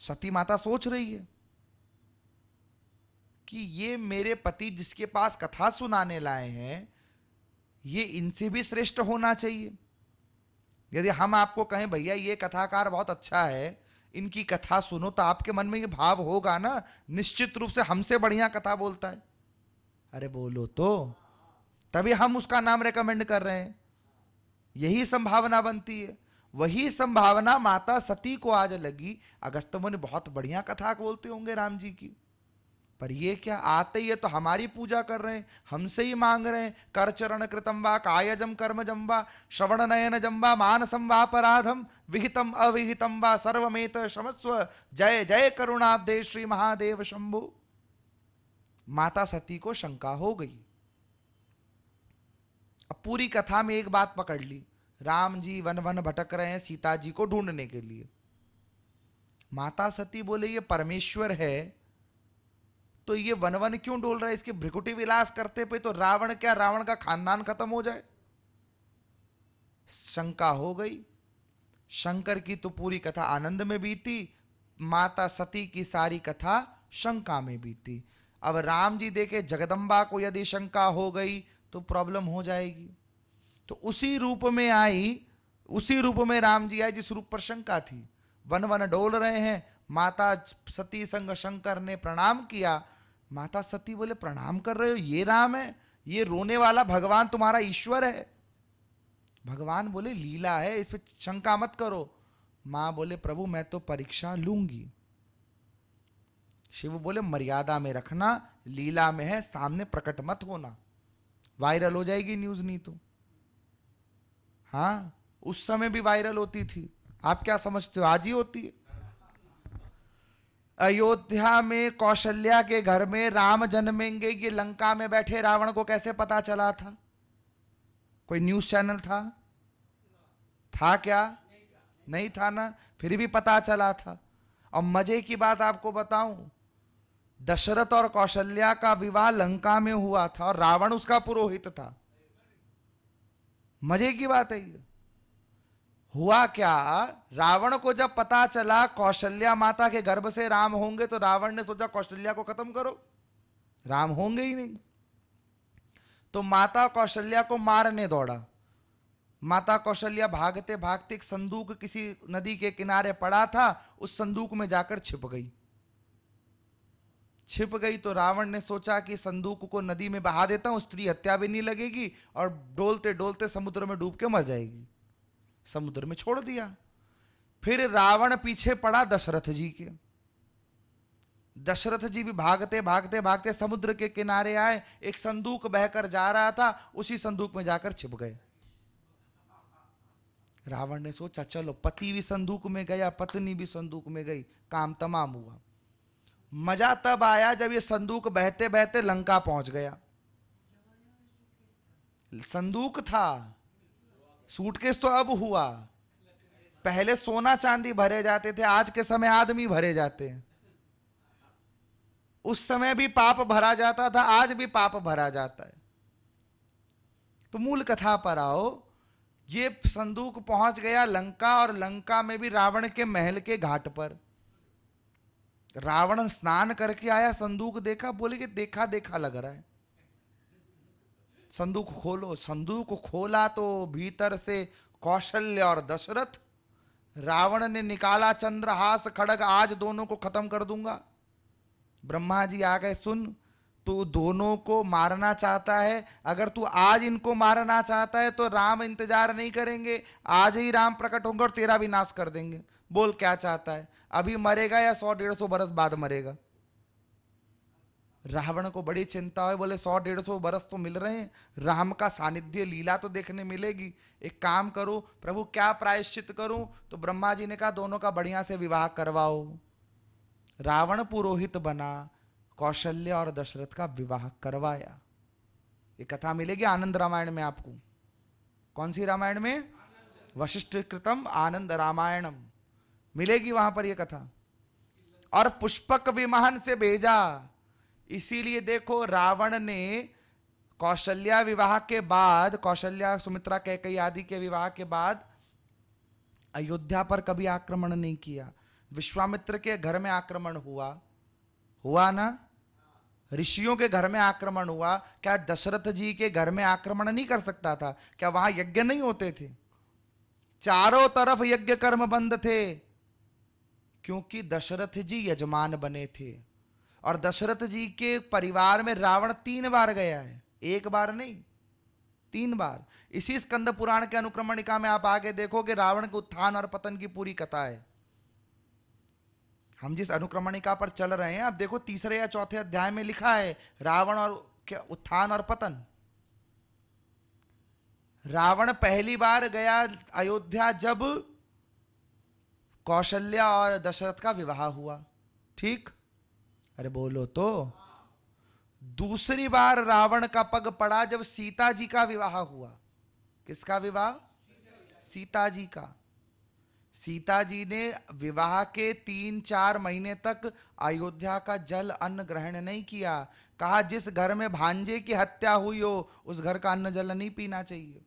सती माता सोच रही है कि ये मेरे पति जिसके पास कथा सुनाने लाए हैं, ये इनसे भी श्रेष्ठ होना चाहिए। यदि हम आपको कहें भैया ये कथाकार बहुत अच्छा है, इनकी कथा सुनो, तो आपके मन में ये भाव होगा ना, निश्चित रूप से हमसे बढ़िया कथा बोलता है। अरे बोलो तो, तभी हम उसका नाम रेकमेंड कर रहे हैं, यही संभावना बनती है। वही संभावना माता सती को आज लगी। अगस्त्य मुनि बहुत बढ़िया कथा बोलते होंगे राम जी की, पर ये क्या, आते ही तो हमारी पूजा कर रहे हैं, हमसे ही मांग रहे हैं। कर चरण कृतम वा कायजम कर्मजम वा श्रवण नयनजम वा मानसम वा अपराधम विहितम अविहितम वा सर्वमेत क्षमस्व जय जय करुणाब्दे श्री महादेव शंभो। माता सती को शंका हो गई। अब पूरी कथा में एक बात पकड़ ली, राम जी वन वन भटक रहे हैं सीता जी को ढूंढने के लिए। माता सती बोले ये परमेश्वर है तो ये वन वन क्यों डोल रहा है, इसके भ्रिकुटी विलास करते पे तो रावण क्या, रावण का खानदान खत्म हो जाए। शंका हो गई। शंकर की तो पूरी कथा आनंद में बीती, माता सती की सारी कथा शंका में बीती। अब राम जी देखे जगदम्बा को यदि शंका हो गई तो प्रॉब्लम हो जाएगी, तो उसी रूप में आई, उसी रूप में राम जी आए जिस रूप पर शंका थी। वन वन डोल रहे हैं, माता सती संग शंकर ने प्रणाम किया। माता सती बोले प्रणाम कर रहे हो, ये राम है, ये रोने वाला भगवान तुम्हारा ईश्वर है। भगवान बोले लीला है, इस पे शंका मत करो। मां बोले प्रभु मैं तो परीक्षा लूंगी। शिव बोले मर्यादा में रखना, लीला में है, सामने प्रकट मत होना, वायरल हो जाएगी न्यूज नहीं तो। हाँ, उस समय भी वायरल होती थी, आप क्या समझते हो आज ही होती है। अयोध्या में कौशल्या के घर में राम जन्मेंगे ये लंका में बैठे रावण को कैसे पता चला था? कोई न्यूज चैनल था क्या? नहीं था ना, फिर भी पता चला था। और मजे की बात आपको बताऊं, दशरथ और कौशल्या का विवाह लंका में हुआ था और रावण उसका पुरोहित था। मजे की बात है ये। हुआ क्या, रावण को जब पता चला कौशल्या माता के गर्भ से राम होंगे तो रावण ने सोचा कौशल्या को खत्म करो, राम होंगे ही नहीं। तो माता कौशल्या को मारने दौड़ा। माता कौशल्या भागते भागते एक संदूक किसी नदी के किनारे पड़ा था, उस संदूक में जाकर छिप गई। छिप गई तो रावण ने सोचा कि संदूक को नदी में बहा देता हूं, स्त्री हत्या भी नहीं लगेगी और डोलते डोलते समुद्र में डूब के मर जाएगी। समुद्र में छोड़ दिया। फिर रावण पीछे पड़ा दशरथ जी के। दशरथ जी भी भागते भागते भागते समुद्र के किनारे आए, एक संदूक बहकर जा रहा था, उसी संदूक में जाकर छिप गए। रावण ने सोचा चलो पति भी संदूक में गया, पत्नी भी संदूक में गई, काम तमाम हुआ। मजा तब आया जब ये संदूक बहते बहते लंका पहुंच गया। संदूक था, सूटकेस तो अब हुआ। पहले सोना चांदी भरे जाते थे, आज के समय आदमी भरे जाते हैं। उस समय भी पाप भरा जाता था, आज भी पाप भरा जाता है। तो मूल कथा पर आओ। ये संदूक पहुंच गया लंका, और लंका में भी रावण के महल के घाट पर। रावण स्नान करके आया, संदूक देखा, बोले कि देखा देखा लग रहा है, संदूक खोलो। संदूक खोला तो भीतर से कौशल्य और दशरथ। रावण ने निकाला चंद्रहास खड्ग, आज दोनों को खत्म कर दूंगा। ब्रह्मा जी आ गए, सुन तू दोनों को मारना चाहता है, अगर तू आज इनको मारना चाहता है तो राम इंतजार नहीं करेंगे, आज ही राम प्रकट होंगे और तेरा भी नाश कर देंगे। बोल क्या चाहता है, अभी मरेगा या 100-150 बरस बाद मरेगा? रावण को बड़ी चिंता हुई, बोले 100-150 बरस तो मिल रहे हैं, राम का सानिध्य लीला तो देखने मिलेगी। एक काम करो प्रभु, क्या प्रायश्चित करूं? तो ब्रह्मा जी ने कहा दोनों का बढ़िया से विवाह करवाओ। रावण पुरोहित बना, कौशल्य और दशरथ का विवाह करवाया। ये कथा मिलेगी आनंद रामायण में आपको। कौन सी रामायण में? वशिष्ठ कृतम आनंद रामायणम मिलेगी वहां पर ये कथा। और पुष्पक विमान से भेजा, इसीलिए देखो रावण ने कौशल्या विवाह के बाद, कौशल्या सुमित्रा कैकेयी आदि के विवाह के बाद अयोध्या पर कभी आक्रमण नहीं किया। विश्वामित्र के घर में आक्रमण हुआ ना, ऋषियों के घर में आक्रमण हुआ। क्या दशरथ जी के घर में आक्रमण नहीं कर सकता था? क्या वहां यज्ञ नहीं होते थे? चारों तरफ यज्ञ कर्म बंद थे, क्योंकि दशरथ जी यजमान बने थे। और दशरथ जी के परिवार में रावण 3 बार गया है, एक बार नहीं। 3 बार। इसी स्कंद पुराण के अनुक्रमणिका में आप आगे देखोगे रावण के उत्थान और पतन की पूरी कथा है। हम जिस अनुक्रमणिका पर चल रहे हैं, आप देखो 3 या 4 अध्याय में लिखा है रावण और क्या उत्थान और पतन। रावण पहली बार गया अयोध्या जब कौशल्या और दशरथ का विवाह हुआ, ठीक? अरे बोलो तो। दूसरी बार रावण का पग पड़ा जब सीता जी का विवाह हुआ। किसका विवाह? सीता जी का। सीता जी ने विवाह के 3-4 महीने तक अयोध्या का जल अन्न ग्रहण नहीं किया। कहा जिस घर में भांजे की हत्या हुई हो उस घर का अन्न जल नहीं पीना चाहिए।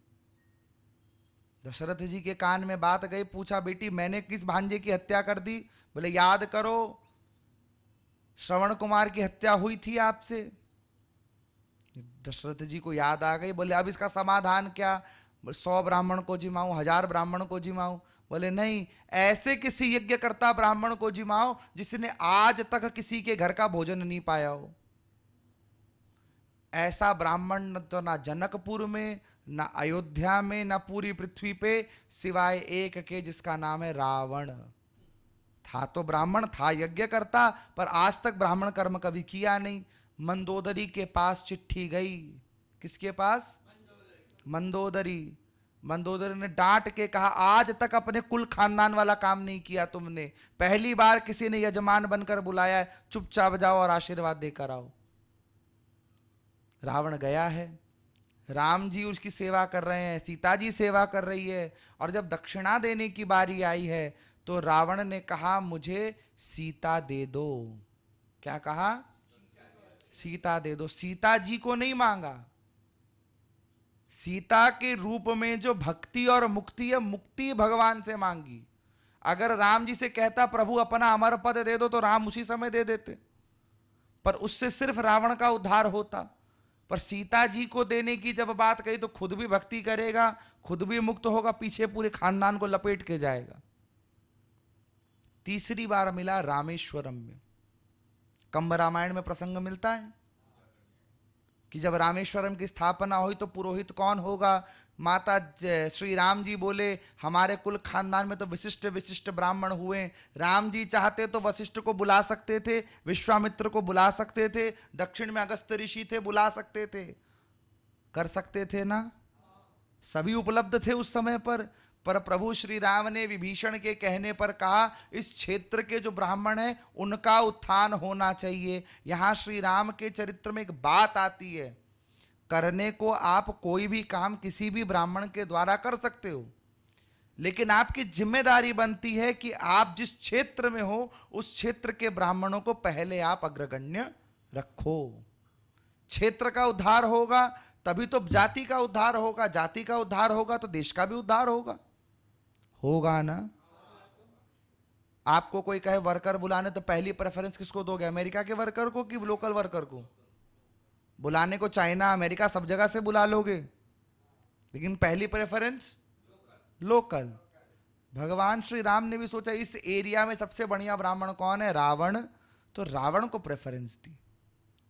दशरथ जी के कान में बात गई, पूछा बेटी मैंने किस भांजे की हत्या कर दी? बोले याद करो, श्रवण कुमार की हत्या हुई थी आपसे। दशरथ जी को याद आ गई। बोले अब इसका समाधान क्या? 100 ब्राह्मण को जिमाऊं, 1000 ब्राह्मण को जिमाऊं? बोले नहीं, ऐसे किसी यज्ञकर्ता ब्राह्मण को जिमाओ जिसने आज तक किसी के घर का भोजन नहीं पाया हो। ऐसा ब्राह्मण तो ना जनकपुर में, ना अयोध्या में, ना पूरी पृथ्वी पे सिवाय एक के जिसका नाम है रावण। था तो ब्राह्मण, था यज्ञ करता, पर आज तक ब्राह्मण कर्म कभी किया नहीं। मंदोदरी के पास चिट्ठी गई। किसके पास? मंदोदरी। मंदोदरी ने डांट के कहा आज तक अपने कुल खानदान वाला काम नहीं किया तुमने, पहली बार किसी ने यजमान बनकर बुलाया है, चुपचाप जाओ और आशीर्वाद देकर आओ। रावण गया है, राम जी उसकी सेवा कर रहे हैं, सीता जी सेवा कर रही है, और जब दक्षिणा देने की बारी आई है तो रावण ने कहा मुझे सीता दे दो। क्या कहा? सीता दे दो। सीता जी को नहीं मांगा, सीता के रूप में जो भक्ति और मुक्ति है, मुक्ति भगवान से मांगी। अगर राम जी से कहता प्रभु अपना अमर पद दे दो तो राम उसी समय दे देते, पर उससे सिर्फ रावण का उद्धार होता। पर सीता जी को देने की जब बात कही तो खुद भी भक्ति करेगा, खुद भी मुक्त होगा, पीछे पूरे खानदान को लपेट के जाएगा। तीसरी बार मिला रामेश्वरम में। कंब रामायण में प्रसंग मिलता है कि जब रामेश्वरम की स्थापना हुई तो पुरोहित कौन होगा? माता श्री राम जी बोले हमारे कुल खानदान में तो विशिष्ट विशिष्ट ब्राह्मण हुए। राम जी चाहते तो वशिष्ठ को बुला सकते थे, विश्वामित्र को बुला सकते थे, दक्षिण में अगस्त ऋषि थे बुला सकते थे, कर सकते थे ना, सभी उपलब्ध थे उस समय पर प्रभु श्री राम ने विभीषण के कहने पर कहा इस क्षेत्र के जो ब्राह्मण हैं उनका उत्थान होना चाहिए। यहां श्री राम के चरित्र में एक बात आती है, करने को आप कोई भी काम किसी भी ब्राह्मण के द्वारा कर सकते हो, लेकिन आपकी जिम्मेदारी बनती है कि आप जिस क्षेत्र में हो उस क्षेत्र के ब्राह्मणों को पहले आप अग्रगण्य रखो। क्षेत्र का उद्धार होगा तभी तो जाति का उद्धार होगा, जाति का उद्धार होगा तो देश का भी उद्धार होगा ना। आपको कोई कहे वर्कर बुलाने तो पहली प्रेफरेंस किसको दोगे? अमेरिका के वर्कर को कि लोकल वर्कर को? बुलाने को चाइना अमेरिका सब जगह से बुला लोगे, लेकिन पहली प्रेफरेंस लोकल। भगवान श्री राम ने भी सोचा इस एरिया में सबसे बढ़िया ब्राह्मण कौन है? रावण। तो रावण को प्रेफरेंस दी।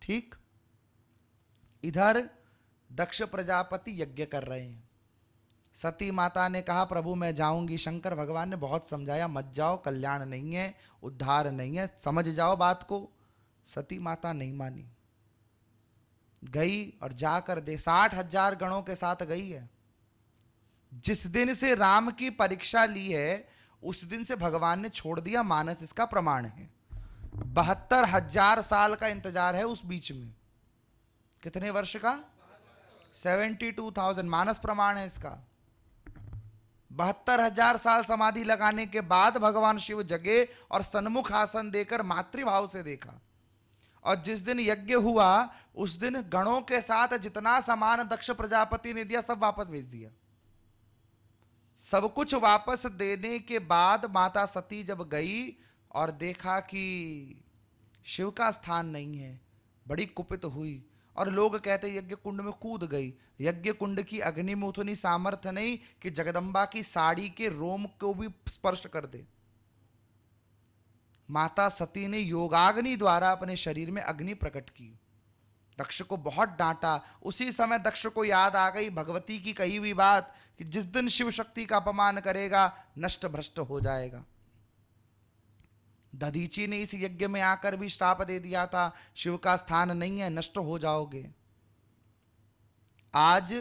ठीक। इधर दक्ष प्रजापति यज्ञ कर रहे हैं। सती माता ने कहा प्रभु मैं जाऊंगी। शंकर भगवान ने बहुत समझाया मत जाओ, कल्याण नहीं है, उद्धार नहीं है, समझ जाओ बात को। सती माता नहीं मानी, गई और जाकर 60,000 गणों के साथ गई है। जिस दिन से राम की परीक्षा ली है उस दिन से भगवान ने छोड़ दिया मानस, इसका प्रमाण है। 72,000 साल का इंतजार है उस बीच में। कितने वर्ष का? 72,000 मानस प्रमाण है इसका। 72,000 साल समाधि लगाने के बाद भगवान शिव जगे और सन्मुख आसन देकर मातृभाव से देखा, और जिस दिन यज्ञ हुआ उस दिन गणों के साथ जितना सामान दक्ष प्रजापति ने दिया सब वापस भेज दिया। सब कुछ वापस देने के बाद माता सती जब गई और देखा कि शिव का स्थान नहीं है, बड़ी कुपित हुई और लोग कहते यज्ञ कुंड में कूद गई। यज्ञ कुंड की अग्नि में उतनी सामर्थ्य नहीं कि जगदम्बा की साड़ी के रोम को भी स्पर्श कर दे। माता सती ने योगाग्नि द्वारा अपने शरीर में अग्नि प्रकट की दक्ष को बहुत डांटा। उसी समय दक्ष को याद आ गई भगवती की कही हुई बात कि जिस दिन शिव शक्ति का अपमान करेगा नष्ट भ्रष्ट हो जाएगा। दधीची ने इस यज्ञ में आकर भी श्राप दे दिया था, शिव का स्थान नहीं है, नष्ट हो जाओगे। आज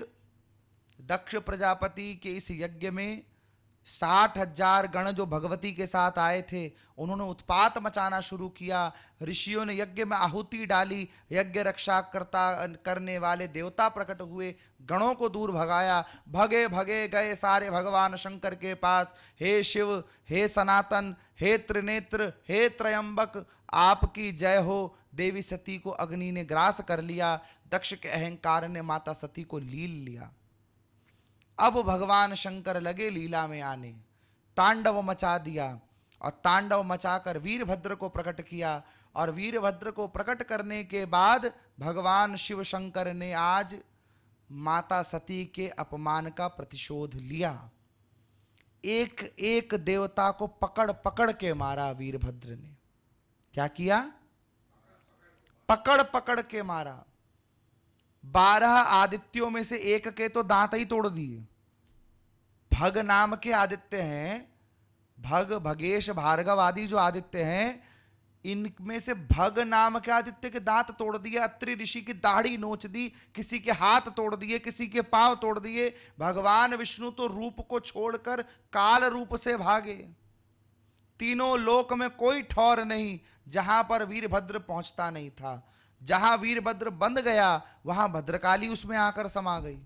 दक्ष प्रजापति के इस यज्ञ में 60,000 गण जो भगवती के साथ आए थे, उन्होंने उत्पात मचाना शुरू किया। ऋषियों ने यज्ञ में आहुति डाली, यज्ञ रक्षा करने वाले देवता प्रकट हुए, गणों को दूर भगाया। भगे भगे गए सारे भगवान शंकर के पास। हे शिव, हे सनातन, हे त्रिनेत्र, हे त्रयंबक, आपकी जय हो। देवी सती को अग्नि ने ग्रास कर लिया। दक्ष के अहंकार ने माता सती को लील लिया। अब भगवान शंकर लगे लीला में आने, तांडव मचा दिया और तांडव मचाकर वीरभद्र को प्रकट किया। और वीरभद्र को प्रकट करने के बाद भगवान शिव शंकर ने आज माता सती के अपमान का प्रतिशोध लिया। एक एक देवता को पकड़ पकड़ के मारा वीरभद्र ने। क्या किया? पकड़ पकड़ के मारा। 12 आदित्यों में से एक के तो दांत ही तोड़ दिए। भग नाम के आदित्य हैं, भग, भगेश, भार्गव आदि जो आदित्य हैं, इनमें से भग नाम के आदित्य के दांत तोड़ दिए, अत्रि ऋषि की दाढ़ी नोच दी, किसी के हाथ तोड़ दिए, किसी के पांव तोड़ दिए। भगवान विष्णु तो रूप को छोड़कर काल रूप से भागे। तीनों लोक में कोई ठौर नहीं जहां पर वीरभद्र पहुंचता नहीं था। जहां वीरभद्र बंद गया वहां भद्रकाली उसमें आकर समा गई।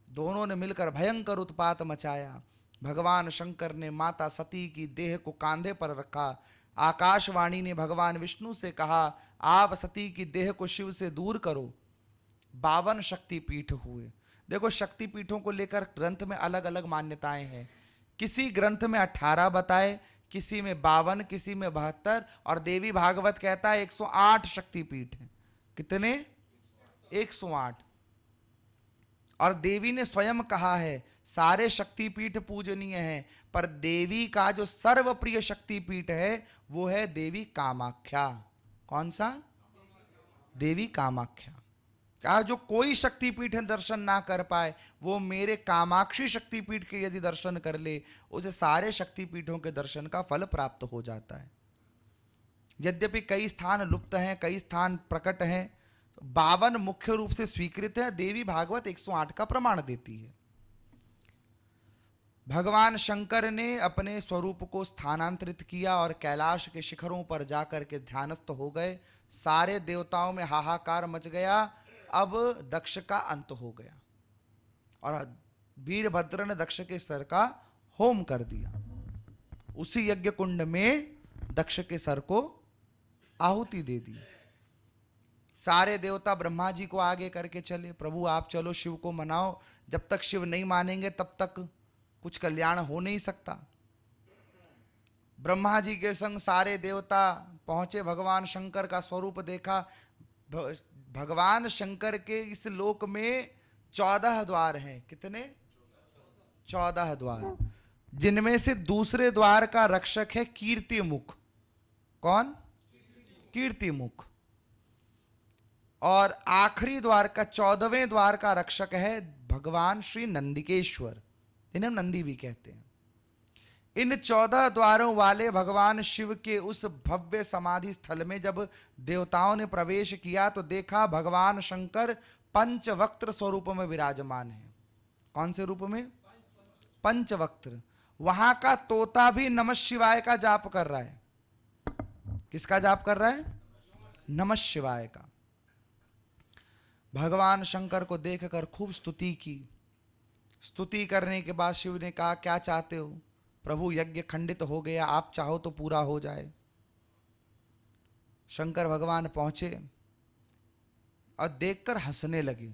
दोनों ने मिलकर भयंकर उत्पात मचाया। भगवान शंकर ने माता सती की देह को कांधे पर रखा। आकाशवाणी ने भगवान विष्णु से कहा, आप सती की देह को शिव से दूर करो। 52 शक्तिपीठ हुए। देखो, शक्तिपीठों को लेकर ग्रंथ में अलग अलग मान्यताएं हैं। किसी ग्रंथ में 18 बताए, किसी में 52, किसी में 72, और देवी भागवत कहता है 108 शक्तिपीठ हैं। कितने? 108। और देवी ने स्वयं कहा है सारे शक्तिपीठ पूजनीय हैं, पर देवी का जो सर्वप्रिय शक्तिपीठ है वो है देवी कामाख्या। कौन सा? देवी कामाख्या। कहा जो कोई शक्तिपीठ दर्शन ना कर पाए वो मेरे कामाक्षी शक्तिपीठ के यदि दर्शन कर ले, उसे सारे शक्तिपीठों के दर्शन का फल प्राप्त हो जाता है। यद्यपि कई स्थान लुप्त हैं, कई स्थान प्रकट हैं, 52 मुख्य रूप से स्वीकृत है। देवी भागवत 108 का प्रमाण देती है। भगवान शंकर ने अपने स्वरूप को स्थानांतरित किया और कैलाश के शिखरों पर जाकर के ध्यानस्थ हो गए। सारे देवताओं में हाहाकार मच गया। अब दक्ष का अंत हो गया और वीरभद्र ने दक्ष के सर का होम कर दिया। उसी यज्ञ कुंड में दक्ष के सर को आहुति दे दी। सारे देवता ब्रह्मा जी को आगे करके चले, प्रभु आप चलो, शिव को मनाओ। जब तक शिव नहीं मानेंगे तब तक कुछ कल्याण हो नहीं सकता। ब्रह्मा जी के संग सारे देवता पहुंचे, भगवान शंकर का स्वरूप देखा। भगवान शंकर के इस लोक में 14 द्वार हैं। कितने? 14 द्वार, जिनमें से दूसरे द्वार का रक्षक है कीर्तिमुख। कौन? कीर्तिमुख। और आखिरी द्वार का 14वें द्वार का रक्षक है भगवान श्री नंदिकेश्वर, इन्हें नंदी भी कहते हैं। इन 14 द्वारों वाले भगवान शिव के उस भव्य समाधि स्थल में जब देवताओं ने प्रवेश किया तो देखा भगवान शंकर पंचवक्त्र स्वरूप में विराजमान है। कौन से रूप में? पंचवक्त्र। वहां का तोता भी नमः शिवाय का जाप कर रहा है। किसका जाप कर रहा है? नमः शिवाय का। भगवान शंकर को देखकर खूब स्तुति की। स्तुति करने के बाद शिव ने कहा, क्या चाहते हो? प्रभु यज्ञ खंडित हो गया, आप चाहो तो पूरा हो जाए। शंकर भगवान पहुंचे और देखकर हंसने लगे।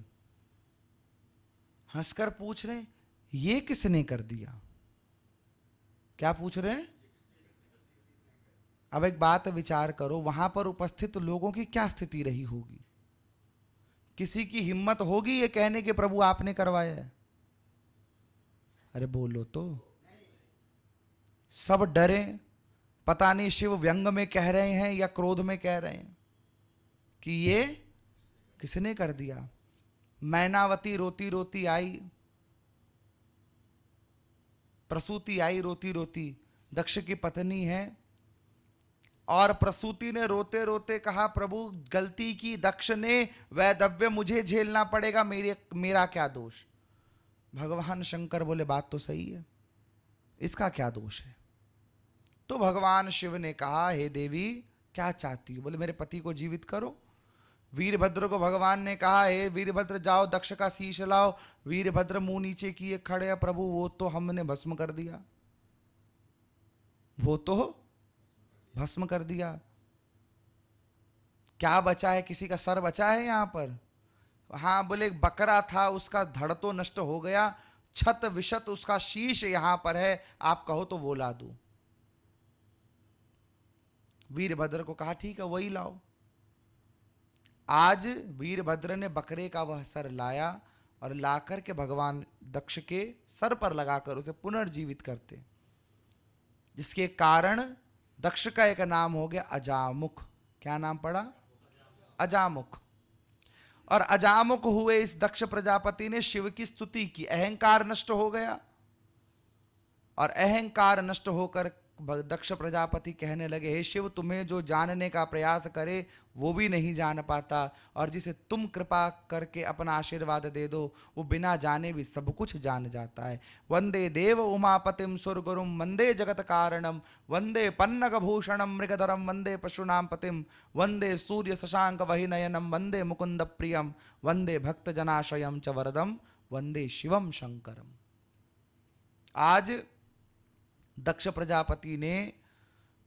हंसकर पूछ रहे, ये किसने कर दिया? क्या पूछ रहे हैं? अब एक बात विचार करो, वहां पर उपस्थित लोगों की क्या स्थिति रही होगी? किसी की हिम्मत होगी ये कहने के प्रभु आपने करवाया है? अरे बोलो तो। सब डरे, पता नहीं शिव व्यंग में कह रहे हैं या क्रोध में कह रहे हैं। कि ये किसने कर दिया। मैनावती रोती रोती आई, प्रसूति आई रोती रोती, दक्ष की पत्नी है, और प्रसूति ने रोते रोते कहा प्रभु गलती की दक्ष ने, वैधव्य मुझे झेलना पड़ेगा, मेरा क्या दोष। भगवान शंकर बोले बात तो सही है, इसका क्या दोष है। तो भगवान शिव ने कहा हे देवी क्या चाहती हो। बोले मेरे पति को जीवित करो। वीरभद्र को भगवान ने कहा हे वीरभद्र जाओ दक्ष का शीश लाओ। वीरभद्र मुंह नीचे किए खड़े हैं, प्रभु वो तो हमने भस्म कर दिया, वो तो भस्म कर दिया, क्या बचा है, किसी का सर बचा है यहां पर। हाँ बोले एक बकरा था उसका धड़ तो नष्ट हो गया, छत विशत उसका शीश यहां पर है, आप कहो तो वो ला दूं। वीरभद्र को कहा ठीक है वही लाओ। आज वीरभद्र ने बकरे का वह सर लाया और लाकर के भगवान दक्ष के सर पर लगाकर उसे पुनर्जीवित करते, जिसके कारण दक्ष का एक नाम हो गया अजामुख। क्या नाम पड़ा? अजामुख। और अजामुख हुए इस दक्ष प्रजापति ने शिव की स्तुति की, अहंकार नष्ट हो गया। और अहंकार नष्ट होकर दक्ष प्रजापति कहने लगे हे शिव तुम्हें जो जानने का प्रयास करे वो भी नहीं जान पाता, और जिसे तुम कृपा करके अपना आशीर्वाद दे दो वो बिना जाने भी सब कुछ जान जाता है। वंदे देव उमापतिम सुरगुरुम वंदे जगत कारणम वंदे पन्नग भूषणम मृगधरम वंदे पशुनाम पतिम वंदे सूर्य शशांक वहिनयनम वंदे मुकुंद प्रियम वंदे भक्त जनाशयम च वरदम वंदे शिवम शंकरम। आज दक्ष प्रजापति ने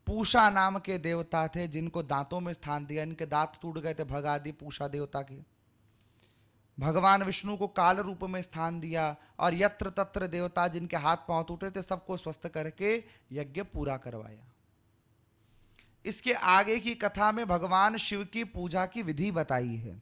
पूषा नाम के देवता थे जिनको दांतों में स्थान दिया, इनके दांत टूट गए थे भगादि पूषा देवता के। भगवान विष्णु को काल रूप में स्थान दिया, और यत्र तत्र देवता जिनके हाथ पांव टूटे थे सबको स्वस्थ करके यज्ञ पूरा करवाया। इसके आगे की कथा में भगवान शिव की पूजा की विधि बताई है।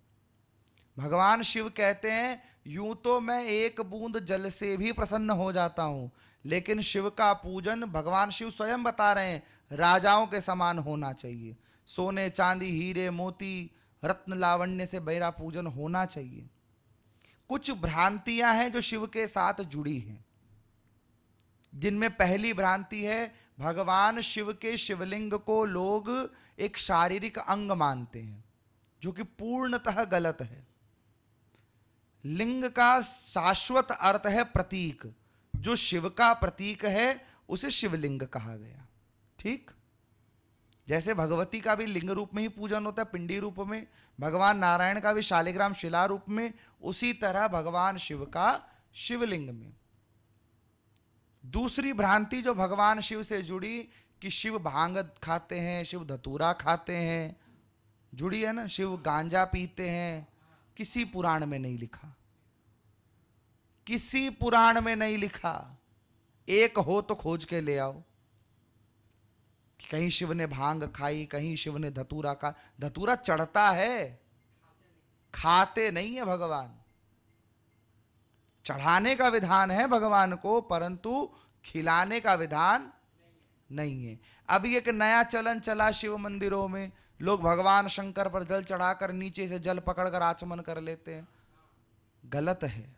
भगवान शिव कहते हैं यूं तो मैं एक बूंद जल से भी प्रसन्न हो जाता हूं, लेकिन शिव का पूजन भगवान शिव स्वयं बता रहे हैं राजाओं के समान होना चाहिए। सोने चांदी हीरे मोती रत्न लावण्य से मेरा पूजन होना चाहिए। कुछ भ्रांतियां हैं जो शिव के साथ जुड़ी हैं, जिनमें पहली भ्रांति है भगवान शिव के शिवलिंग को लोग एक शारीरिक अंग मानते हैं, जो कि पूर्णतः गलत है। लिंग का शाश्वत अर्थ है प्रतीक, जो शिव का प्रतीक है उसे शिवलिंग कहा गया। ठीक जैसे भगवती का भी लिंग रूप में ही पूजन होता है, पिंडी रूप में, भगवान नारायण का भी शालिग्राम शिला रूप में, उसी तरह भगवान शिव का शिवलिंग में। दूसरी भ्रांति जो भगवान शिव से जुड़ी कि शिव भांग खाते हैं, शिव धतूरा खाते हैं, जुड़ी है ना, शिव गांजा पीते हैं, किसी पुराण में नहीं लिखा, किसी पुराण में नहीं लिखा। एक हो तो खोज के ले आओ। कहीं शिव ने भांग खाई, कहीं शिव ने धतूरा खा। धतूरा चढ़ता है, खाते नहीं है भगवान। चढ़ाने का विधान है भगवान को, परंतु खिलाने का विधान नहीं है। अभी एक नया चलन चला शिव मंदिरों में, लोग भगवान शंकर पर जल चढ़ाकर नीचे से जल पकड़कर आचमन कर लेते हैं, गलत है।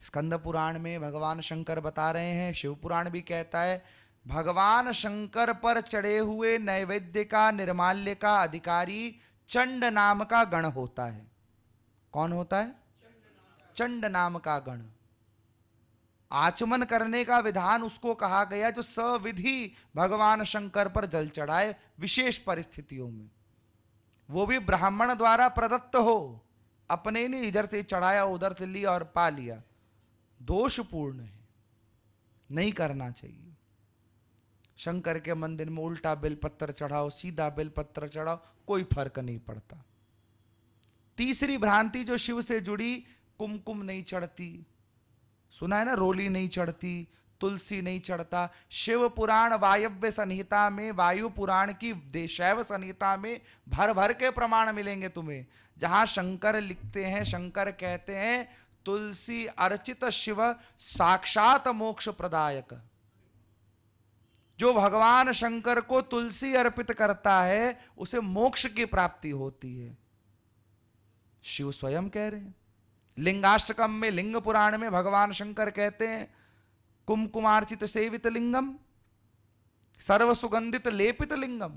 स्कंद पुराण में भगवान शंकर बता रहे हैं, शिव पुराण भी कहता है भगवान शंकर पर चढ़े हुए नैवेद्य का निर्माल्य का अधिकारी चंड नाम का गण होता है। कौन होता है? चंड नाम का गण। आचमन करने का विधान उसको कहा गया जो सविधि भगवान शंकर पर जल चढ़ाए विशेष परिस्थितियों में, वो भी ब्राह्मण द्वारा प्रदत्त हो, अपने ने इधर से चढ़ाया उधर से लिया और पा लिया, दोषपूर्ण है, नहीं करना चाहिए। शंकर के मंदिर में उल्टा बेलपत्र चढ़ाओ, सीधा बेलपत्र चढ़ाओ, कोई फर्क नहीं पड़ता। तीसरी भ्रांति जो शिव से जुड़ी, कुमकुम नहीं चढ़ती, सुना है ना, रोली नहीं चढ़ती, तुलसी नहीं चढ़ता। शिव पुराण वायव्य संहिता में, वायु पुराण की शैव संहिता में भर भर के प्रमाण मिलेंगे तुम्हें, जहां शंकर लिखते हैं, शंकर कहते हैं तुलसी अर्चित शिव साक्षात मोक्ष प्रदायक। जो भगवान शंकर को तुलसी अर्पित करता है उसे मोक्ष की प्राप्ति होती है। शिव स्वयं कह रहे हैं। लिंगाष्टकम में, लिंग पुराण में भगवान शंकर कहते हैं कुमकुमार्चित सेवित लिंगम सर्व सुगंधित लेपित लिंगम।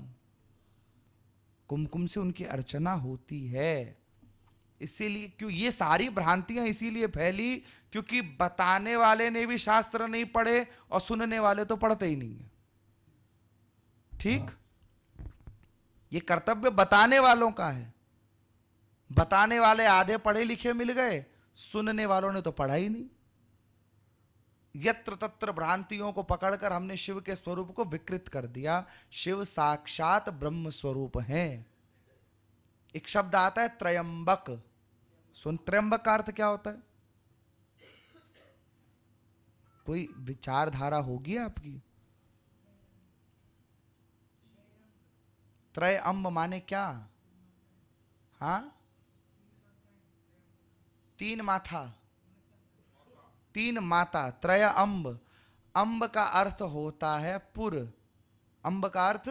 कुमकुम से उनकी अर्चना होती है। इसीलिए क्यों ये सारी भ्रांतियां इसीलिए फैली क्योंकि बताने वाले ने भी शास्त्र नहीं पढ़े और सुनने वाले तो पढ़ते ही नहीं है। ठीक, ये कर्तव्य बताने वालों का है। बताने वाले आधे पढ़े लिखे मिल गए, सुनने वालों ने तो पढ़ा ही नहीं। यत्र तत्र भ्रांतियों को पकड़कर हमने शिव के स्वरूप को विकृत कर दिया। शिव साक्षात ब्रह्म स्वरूप हैं। एक शब्द आता है त्रयंबक। सुन, त्रयंबक का अर्थ क्या होता है? कोई विचारधारा होगी आपकी? त्रय अम्ब माने क्या? हाँ, तीन माथा, तीन माता। त्रय अम्ब, अम्ब का अर्थ होता है पुर। अम्ब का अर्थ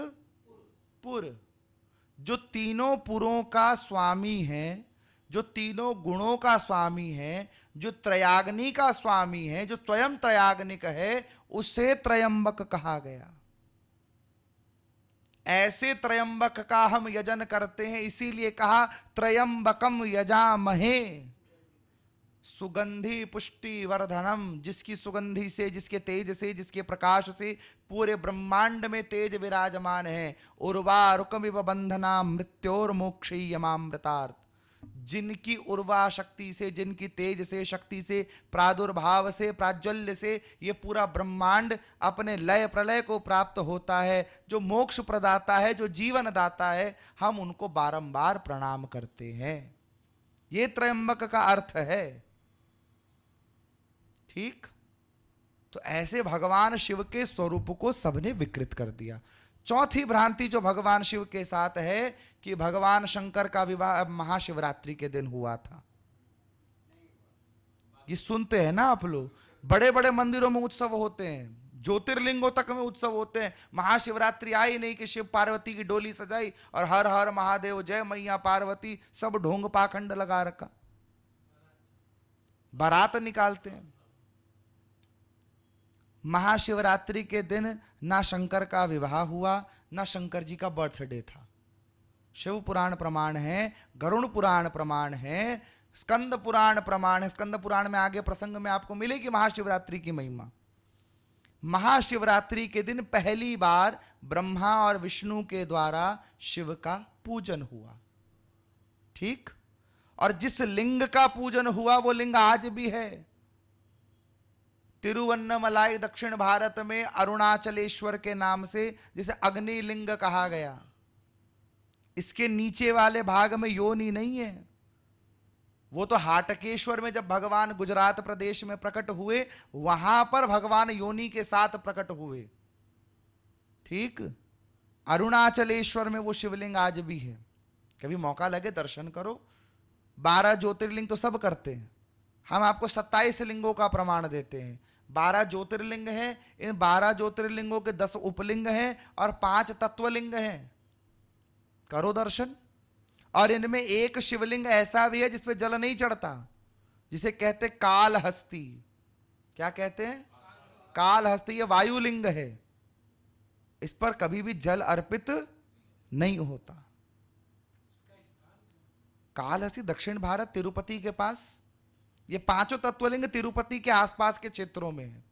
पुर। जो तीनों पुरों का स्वामी है, जो तीनों गुणों का स्वामी है, जो त्रयाग्नि का स्वामी है, जो स्वयं त्रयाग्निक है, उसे त्रयंबक कहा गया। ऐसे त्रयंबक का हम यजन करते हैं, इसीलिए कहा त्रयंबकम यजामहे सुगंधि पुष्टि वर्धनम। जिसकी सुगंधि से, जिसके तेज से, जिसके प्रकाश से पूरे ब्रह्मांड में तेज विराजमान है। उर्वा रुकमिव बंधना मृत्योर मोक्षयमामृतार्थ। जिनकी उर्वा शक्ति से, जिनकी तेज से, शक्ति से, प्रादुर्भाव से, प्राज्वल्य से ये पूरा ब्रह्मांड अपने लय प्रलय को प्राप्त होता है। जो मोक्ष प्रदाता है, जो जीवन दाता है, हम उनको बारंबार प्रणाम करते हैं। ये त्रयंबक का अर्थ है। ठीक, तो ऐसे भगवान शिव के स्वरूप को सबने विकृत कर दिया। चौथी भ्रांति जो भगवान शिव के साथ है कि भगवान शंकर का विवाह महाशिवरात्रि के दिन हुआ था। ये सुनते हैं ना आप लोग, बड़े बड़े मंदिरों में उत्सव होते हैं, ज्योतिर्लिंगों तक में उत्सव होते हैं। महाशिवरात्रि आई नहीं कि शिव पार्वती की डोली सजाई और हर हर महादेव जय मैया पार्वती सब ढोंग पाखंड लगा रखा, बारात निकालते हैं। महाशिवरात्रि के दिन ना शंकर का विवाह हुआ, ना शंकर जी का बर्थडे था। शिव पुराण प्रमाण है, गरुड़ पुराण प्रमाण है, स्कंद पुराण प्रमाण है। स्कंद पुराण में आगे प्रसंग में आपको मिलेगी महाशिवरात्रि की महिमा। महाशिवरात्रि के दिन पहली बार ब्रह्मा और विष्णु के द्वारा शिव का पूजन हुआ। ठीक, और जिस लिंग का पूजन हुआ वो लिंग आज भी है। तिरुवन्नमलाई दक्षिण भारत में अरुणाचलेश्वर के नाम से, जिसे अग्निलिंग कहा गया। इसके नीचे वाले भाग में योनि नहीं है। वो तो हाटकेश्वर में जब भगवान गुजरात प्रदेश में प्रकट हुए, वहां पर भगवान योनि के साथ प्रकट हुए। ठीक, अरुणाचलेश्वर में वो शिवलिंग आज भी है। कभी मौका लगे दर्शन करो। 12 ज्योतिर्लिंग तो सब करते हैं, हम आपको 27 लिंगों का प्रमाण देते हैं। 12 ज्योतिर्लिंग हैं, इन 12 ज्योतिर्लिंगों के 10 उपलिंग हैं और 5 तत्वलिंग हैं। करो दर्शन। और इनमें एक शिवलिंग ऐसा भी है जिसपे जल नहीं चढ़ता, जिसे कहते कालहस्ती। क्या कहते हैं? कालहस्ती। ये वायुलिंग है, इस पर कभी भी जल अर्पित नहीं होता। कालहस्ती दक्षिण भारत, तिरुपति के पास। ये 5 तत्वलिंग तिरुपति के आसपास के क्षेत्रों में है।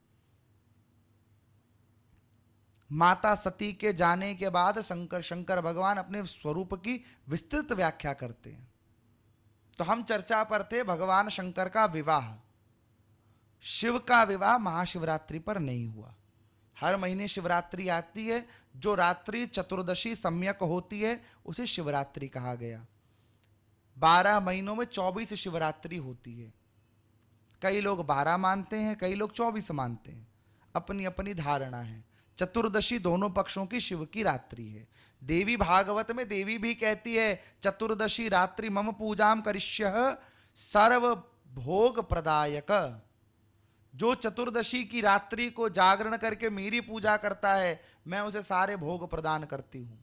माता सती के जाने के बाद शंकर भगवान अपने स्वरूप की विस्तृत व्याख्या करते हैं। तो हम चर्चा पर थे भगवान शंकर का विवाह। शिव का विवाह महाशिवरात्रि पर नहीं हुआ। हर महीने शिवरात्रि आती है, जो रात्रि चतुर्दशी सम्यक होती है उसे शिवरात्रि कहा गया। 12 महीनों में 24 शिवरात्रि होती है। कई लोग 12 मानते हैं, कई लोग 24 मानते हैं, अपनी अपनी धारणा है। चतुर्दशी दोनों पक्षों की शिव की रात्रि है। देवी भागवत में देवी भी कहती है चतुर्दशी रात्रि मम पूजाम करिष्यः सर्व भोग प्रदायक। जो चतुर्दशी की रात्रि को जागरण करके मेरी पूजा करता है, मैं उसे सारे भोग प्रदान करती हूं।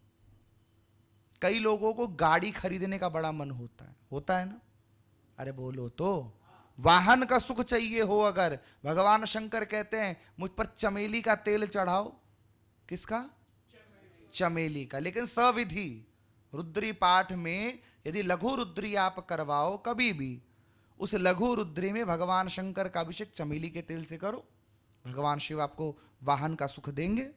कई लोगों को गाड़ी खरीदने का बड़ा मन होता है ना? अरे बोलो तो, वाहन का सुख चाहिए हो अगर, भगवान शंकर कहते हैं मुझ पर चमेली का तेल चढ़ाओ। किसका? चमेली का, लेकिन सविधि। रुद्री पाठ में यदि लघु रुद्री आप करवाओ कभी भी, उस लघु रुद्री में भगवान शंकर का अभिषेक चमेली के तेल से करो, भगवान शिव आपको वाहन का सुख देंगे।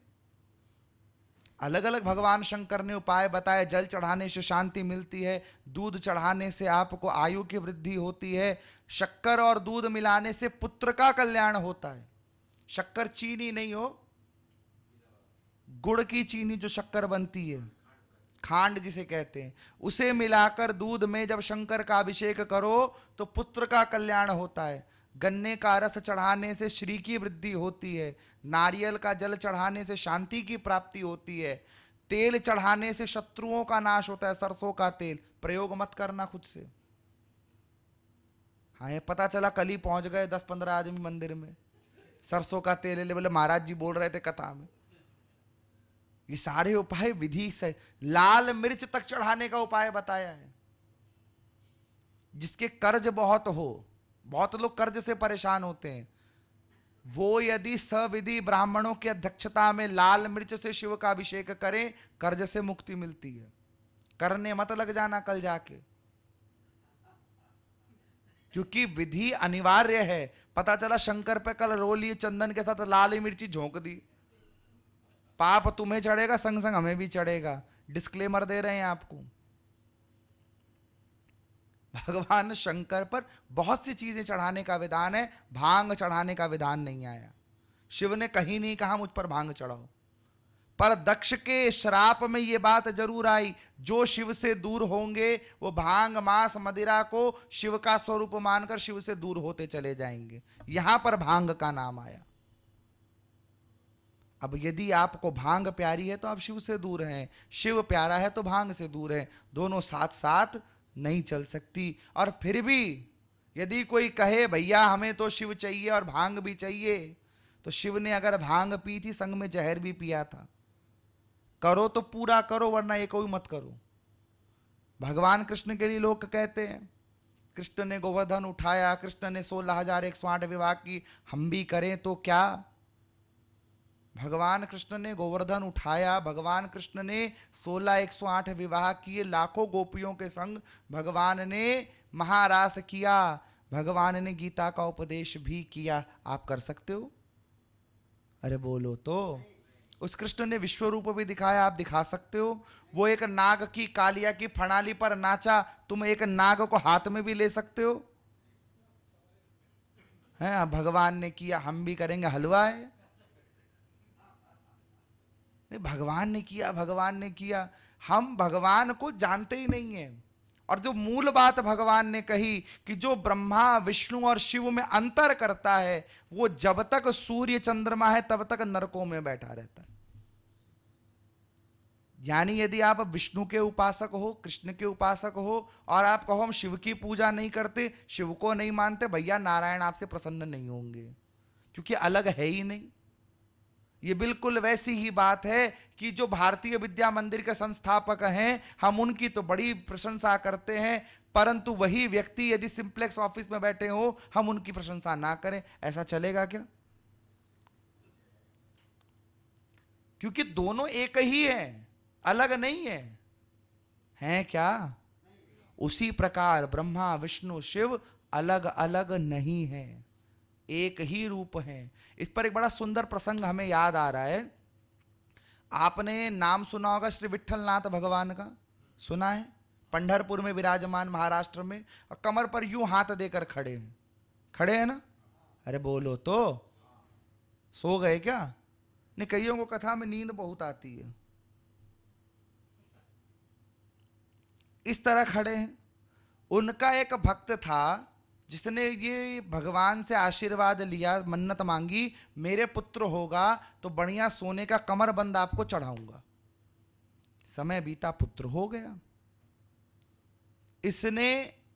अलग अलग भगवान शंकर ने उपाय बताए। जल चढ़ाने से शांति मिलती है, दूध चढ़ाने से आपको आयु की वृद्धि होती है, शक्कर और दूध मिलाने से पुत्र का कल्याण होता है। शक्कर चीनी नहीं हो, गुड़ की चीनी जो शक्कर बनती है, खांड जिसे कहते हैं, उसे मिलाकर दूध में जब शंकर का अभिषेक करो तो पुत्र का कल्याण होता है। गन्ने का रस चढ़ाने से श्री की वृद्धि होती है, नारियल का जल चढ़ाने से शांति की प्राप्ति होती है, तेल चढ़ाने से शत्रुओं का नाश होता है। सरसों का तेल प्रयोग मत करना खुद से। हाँ, ये पता चला कल ही पहुंच गए 10-15 आदमी मंदिर में, सरसों का तेल ले, बोले महाराज जी बोल रहे थे कथा में। ये सारे उपाय विधि से, लाल मिर्च तक चढ़ाने का उपाय बताया है। जिसके कर्ज बहुत हो, बहुत लोग कर्ज से परेशान होते हैं, वो यदि सविधि ब्राह्मणों की अध्यक्षता में लाल मिर्च से शिव का अभिषेक करें, कर्ज से मुक्ति मिलती है। करने मत लग जाना कल जाके, क्योंकि विधि अनिवार्य है। पता चला शंकर पे कल रो लिए चंदन के साथ लाल मिर्ची झोंक दी, पाप तुम्हें चढ़ेगा, संग संग हमें भी चढ़ेगा। डिस्क्लेमर दे रहे हैं आपको। भगवान शंकर पर बहुत सी चीजें चढ़ाने का विधान है, भांग चढ़ाने का विधान नहीं आया। शिव ने कहीं नहीं कहा मुझ पर भांग चढ़ाओ, पर दक्ष के श्राप में यह बात जरूर आई, जो शिव से दूर होंगे वो भांग मांस मदिरा को शिव का स्वरूप मानकर शिव से दूर होते चले जाएंगे। यहां पर भांग का नाम आया। अब यदि आपको भांग प्यारी है तो आप शिव से दूर हैं, शिव प्यारा है तो भांग से दूर है, दोनों साथ साथ नहीं चल सकती। और फिर भी यदि कोई कहे भैया हमें तो शिव चाहिए और भांग भी चाहिए, तो शिव ने अगर भांग पी थी, संग में जहर भी पिया था। करो तो पूरा करो, वरना ये कोई मत करो। भगवान कृष्ण के लिए लोग कहते हैं कृष्ण ने गोवर्धन उठाया, कृष्ण ने 16,108 विवाह की, हम भी करें तो क्या? भगवान कृष्ण ने गोवर्धन उठाया, भगवान कृष्ण ने 16,108 विवाह किए, लाखों गोपियों के संग भगवान ने महारास किया, भगवान ने गीता का उपदेश भी किया। आप कर सकते हो? अरे बोलो तो। उस कृष्ण ने विश्व रूप भी दिखाया, आप दिखा सकते हो? वो एक नाग की कालिया की फणाली पर नाचा, तुम एक नाग को हाथ में भी ले सकते हो? हैं, भगवान ने किया, हम भी करेंगे, हलवा है? नहीं, भगवान ने किया, भगवान ने किया। हम भगवान को जानते ही नहीं है। और जो मूल बात भगवान ने कही कि जो ब्रह्मा विष्णु और शिव में अंतर करता है, वो जब तक सूर्य चंद्रमा है तब तक नरकों में बैठा रहता है। यानी यदि आप विष्णु के उपासक हो, कृष्ण के उपासक हो, और आप कहो हम शिव की पूजा नहीं करते, शिव को नहीं मानते, भैया नारायण आपसे प्रसन्न नहीं होंगे, क्योंकि अलग है ही नहीं। ये बिल्कुल वैसी ही बात है कि जो भारतीय विद्या मंदिर के संस्थापक हैं, हम उनकी तो बड़ी प्रशंसा करते हैं, परंतु वही व्यक्ति यदि सिंप्लेक्स ऑफिस में बैठे हो, हम उनकी प्रशंसा ना करें, ऐसा चलेगा क्या? क्योंकि दोनों एक ही हैं, अलग नहीं है। हैं क्या? उसी प्रकार ब्रह्मा विष्णु शिव अलग अलग नहीं है, एक ही रूप है। इस पर एक बड़ा सुंदर प्रसंग हमें याद आ रहा है। आपने नाम सुना होगा श्री विट्ठलनाथ भगवान का, सुना है? पंढरपुर में विराजमान, महाराष्ट्र में, और कमर पर यूं हाथ देकर खड़े हैं। खड़े हैं ना? अरे बोलो तो। सो गए क्या? नहीं, कईयों को कथा में नींद बहुत आती है, इस तरह खड़े हैं। उनका एक भक्त था जिसने ये भगवान से आशीर्वाद लिया, मन्नत मांगी, मेरे पुत्र होगा तो बढ़िया सोने का कमरबंद आपको चढ़ाऊंगा। समय बीता, पुत्र हो गया। इसने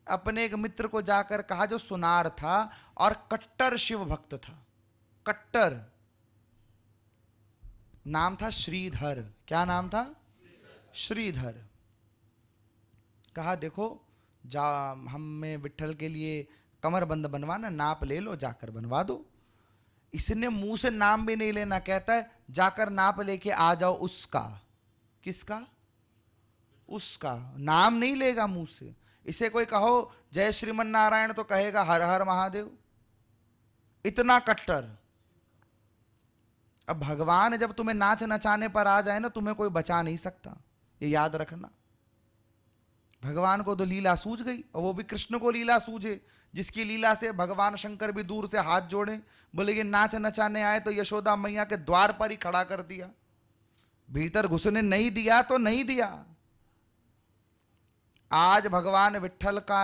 अपने एक मित्र को जाकर कहा, जो सुनार था और कट्टर शिव भक्त था, कट्टर। नाम था श्रीधर। क्या नाम था? श्रीधर। कहा देखो जा, हमें विट्ठल के लिए कमरबंद बनवाना, नाप ले लो, जाकर बनवा दो। इसने मुंह से नाम भी नहीं लेना, कहता है जाकर नाप लेके आ जाओ उसका। किसका? उसका। नाम नहीं लेगा मुंह से। इसे कोई कहो जय श्रीमन नारायण तो कहेगा हर हर महादेव। इतना कट्टर। अब भगवान जब तुम्हें नाच नचाने पर आ जाए ना, तुम्हें कोई बचा नहीं सकता, ये याद रखना। भगवान को तो लीला सूझ गई, और वो भी कृष्ण को लीला सूझे, जिसकी लीला से भगवान शंकर भी दूर से हाथ जोड़े, बोले ये नाच नचाने आए, तो यशोदा मैया के द्वार पर ही खड़ा कर दिया। भीतर घुसने नहीं दिया तो नहीं दिया। आज भगवान विट्ठल का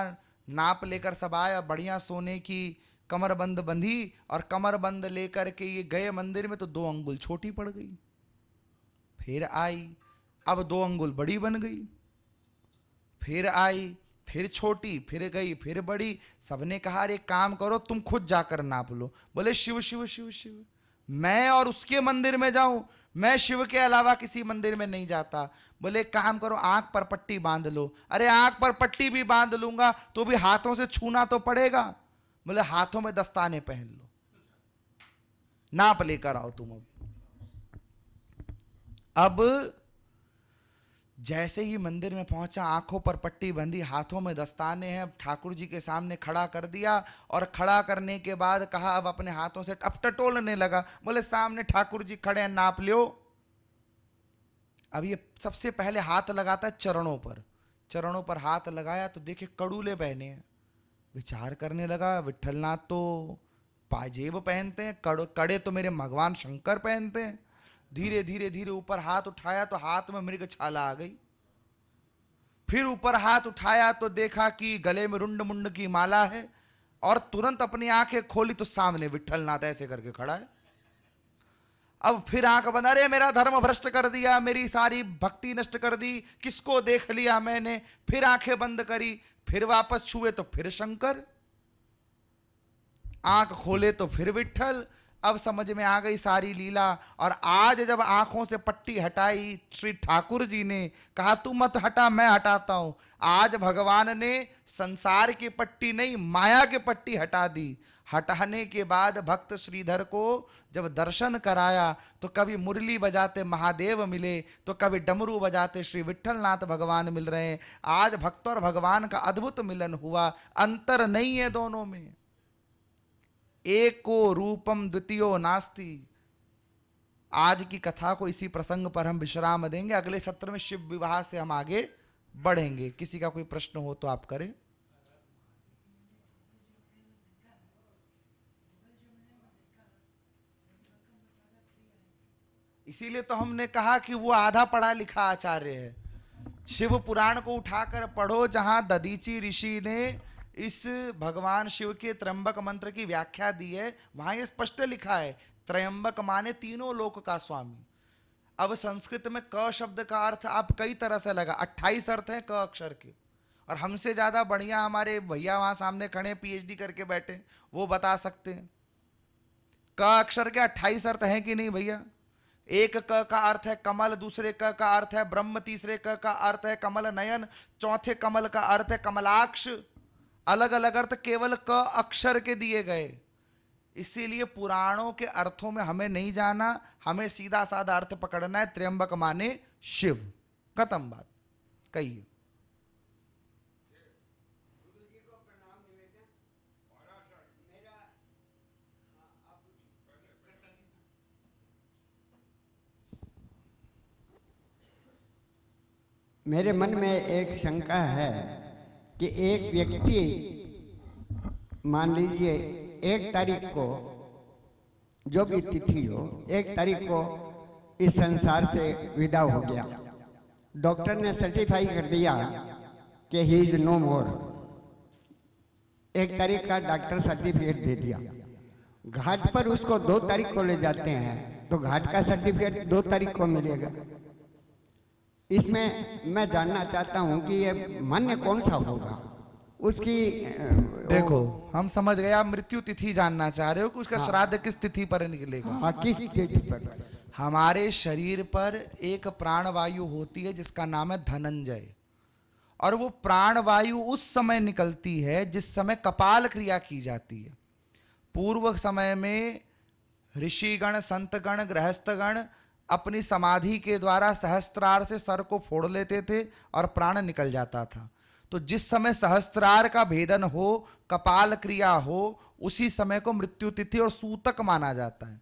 नाप लेकर सब आया, बढ़िया सोने की कमरबंद बंधी, और कमरबंद लेकर के ये गए मंदिर में, तो 2 अंगुल छोटी पड़ गई। फिर आई, अब 2 अंगुल बड़ी बन गई। फिर आई, फिर छोटी, फिर गई, फिर बड़ी। सबने कहा अरे काम करो, तुम खुद जाकर नाप लो। बोले शिव शिव शिव शिव, मैं और उसके मंदिर में जाऊं? मैं शिव के अलावा किसी मंदिर में नहीं जाता। बोले काम करो, आंख पर पट्टी बांध लो। अरे आंख पर पट्टी भी बांध लूंगा तो भी हाथों से छूना तो पड़ेगा। बोले हाथों में दस्ताने पहन लो, नाप लेकर आओ तुम। अब जैसे ही मंदिर में पहुंचा, आंखों पर पट्टी बंधी, हाथों में दस्ताने हैं, ठाकुर जी के सामने खड़ा कर दिया। और खड़ा करने के बाद कहा अब अपने हाथों से अब टटोलने लगा। बोले सामने ठाकुर जी खड़े हैं, नाप लो। अब ये सबसे पहले हाथ लगाता है चरणों पर। चरणों पर हाथ लगाया तो देखे कड़ूले पहने हैं। विचार करने लगा विट्ठलनाथ तो पाजेब पहनते हैं, कड़े तो मेरे भगवान शंकर पहनते हैं। धीरे धीरे धीरे ऊपर हाथ उठाया तो हाथ में मृग छाला आ गई। फिर ऊपर हाथ उठाया तो देखा कि गले में रुंड मुंड की माला है। और तुरंत अपनी आंखें खोली तो सामने विट्ठलनाथ ऐसे करके खड़ा है। अब फिर आंख बंद, अरे मेरा धर्म भ्रष्ट कर दिया, मेरी सारी भक्ति नष्ट कर दी, किसको देख लिया मैंने। फिर आंखें बंद करी, फिर वापस छुए तो फिर शंकर, आंख खोले तो फिर विट्ठल। अब समझ में आ गई सारी लीला। और आज जब आंखों से पट्टी हटाई श्री ठाकुर जी ने, कहा तू मत हटा, मैं हटाता हूं। आज भगवान ने संसार की पट्टी नहीं, माया की पट्टी हटा दी। हटाने के बाद भक्त श्रीधर को जब दर्शन कराया तो कभी मुरली बजाते महादेव मिले, तो कभी डमरू बजाते श्री विट्ठलनाथ भगवान मिल रहे हैं। आज भक्त और भगवान का अद्भुत मिलन हुआ, अंतर नहीं है दोनों में। एको रूपम द्वितीयो नास्ति। आज की कथा को इसी प्रसंग पर हम विश्राम देंगे। अगले सत्र में शिव विवाह से हम आगे बढ़ेंगे। किसी का कोई प्रश्न हो तो आप करें। इसीलिए तो हमने कहा कि वो आधा पढ़ा लिखा आचार्य है। शिव पुराण को उठाकर पढ़ो, जहां दधीची ऋषि ने इस भगवान शिव के त्र्यंबक मंत्र की व्याख्या दी है, वहां ये स्पष्ट लिखा है त्र्यंबक माने तीनों लोक का स्वामी। अब संस्कृत में क शब्द का अर्थ आप कई तरह से लगा, 28 अर्थ है क अक्षर के। और हमसे ज्यादा बढ़िया हमारे भैया वहां सामने खड़े पीएचडी करके बैठे, वो बता सकते हैं क अक्षर के 28 अर्थ हैं कि नहीं भैया। एक क का अर्थ है कमल, दूसरे क का अर्थ है ब्रह्म, तीसरे क का अर्थ है कमल नयन, चौथे कमल का अर्थ है कमलाक्ष। अलग अलग अर्थ केवल क अक्षर के दिए गए। इसीलिए पुराणों के अर्थों में हमें नहीं जाना, हमें सीधा साधा अर्थ पकड़ना है। त्र्यंबक माने शिव, खत्म बात। कहिए। मेरे मन में एक शंका है कि एक व्यक्ति मान लीजिए 1 तारीख को, जो भी तिथि हो, 1 तारीख को इस संसार से विदा हो गया। डॉक्टर ने सर्टिफाई कर दिया कि ही इज नो मोर। 1 तारीख का डॉक्टर सर्टिफिकेट दे दिया। घाट पर उसको 2 तारीख को ले जाते हैं तो घाट का सर्टिफिकेट 2 तारीख को मिलेगा। इसमें मैं जानना चाहता हूं कि ये मान्य कौन सा होगा, उसकी देखो हम समझ गए, आप मृत्यु तिथि जानना चाह रहे हो कि उसका श्राद्ध किस तिथि पर निकलेगा। हाँ, किस तिथि पर? हमारे शरीर पर एक प्राणवायु होती है जिसका नाम है धनंजय, और वो प्राणवायु उस समय निकलती है जिस समय कपाल क्रिया की जाती है। पूर्व समय में ऋषिगण, संतगण, गृहस्थगण अपनी समाधि के द्वारा सहस्त्रार से सर को फोड़ लेते थे और प्राण निकल जाता था। तो जिस समय सहस्त्रार का भेदन हो, कपाल क्रिया हो, उसी समय को मृत्यु तिथि और सूतक माना जाता है।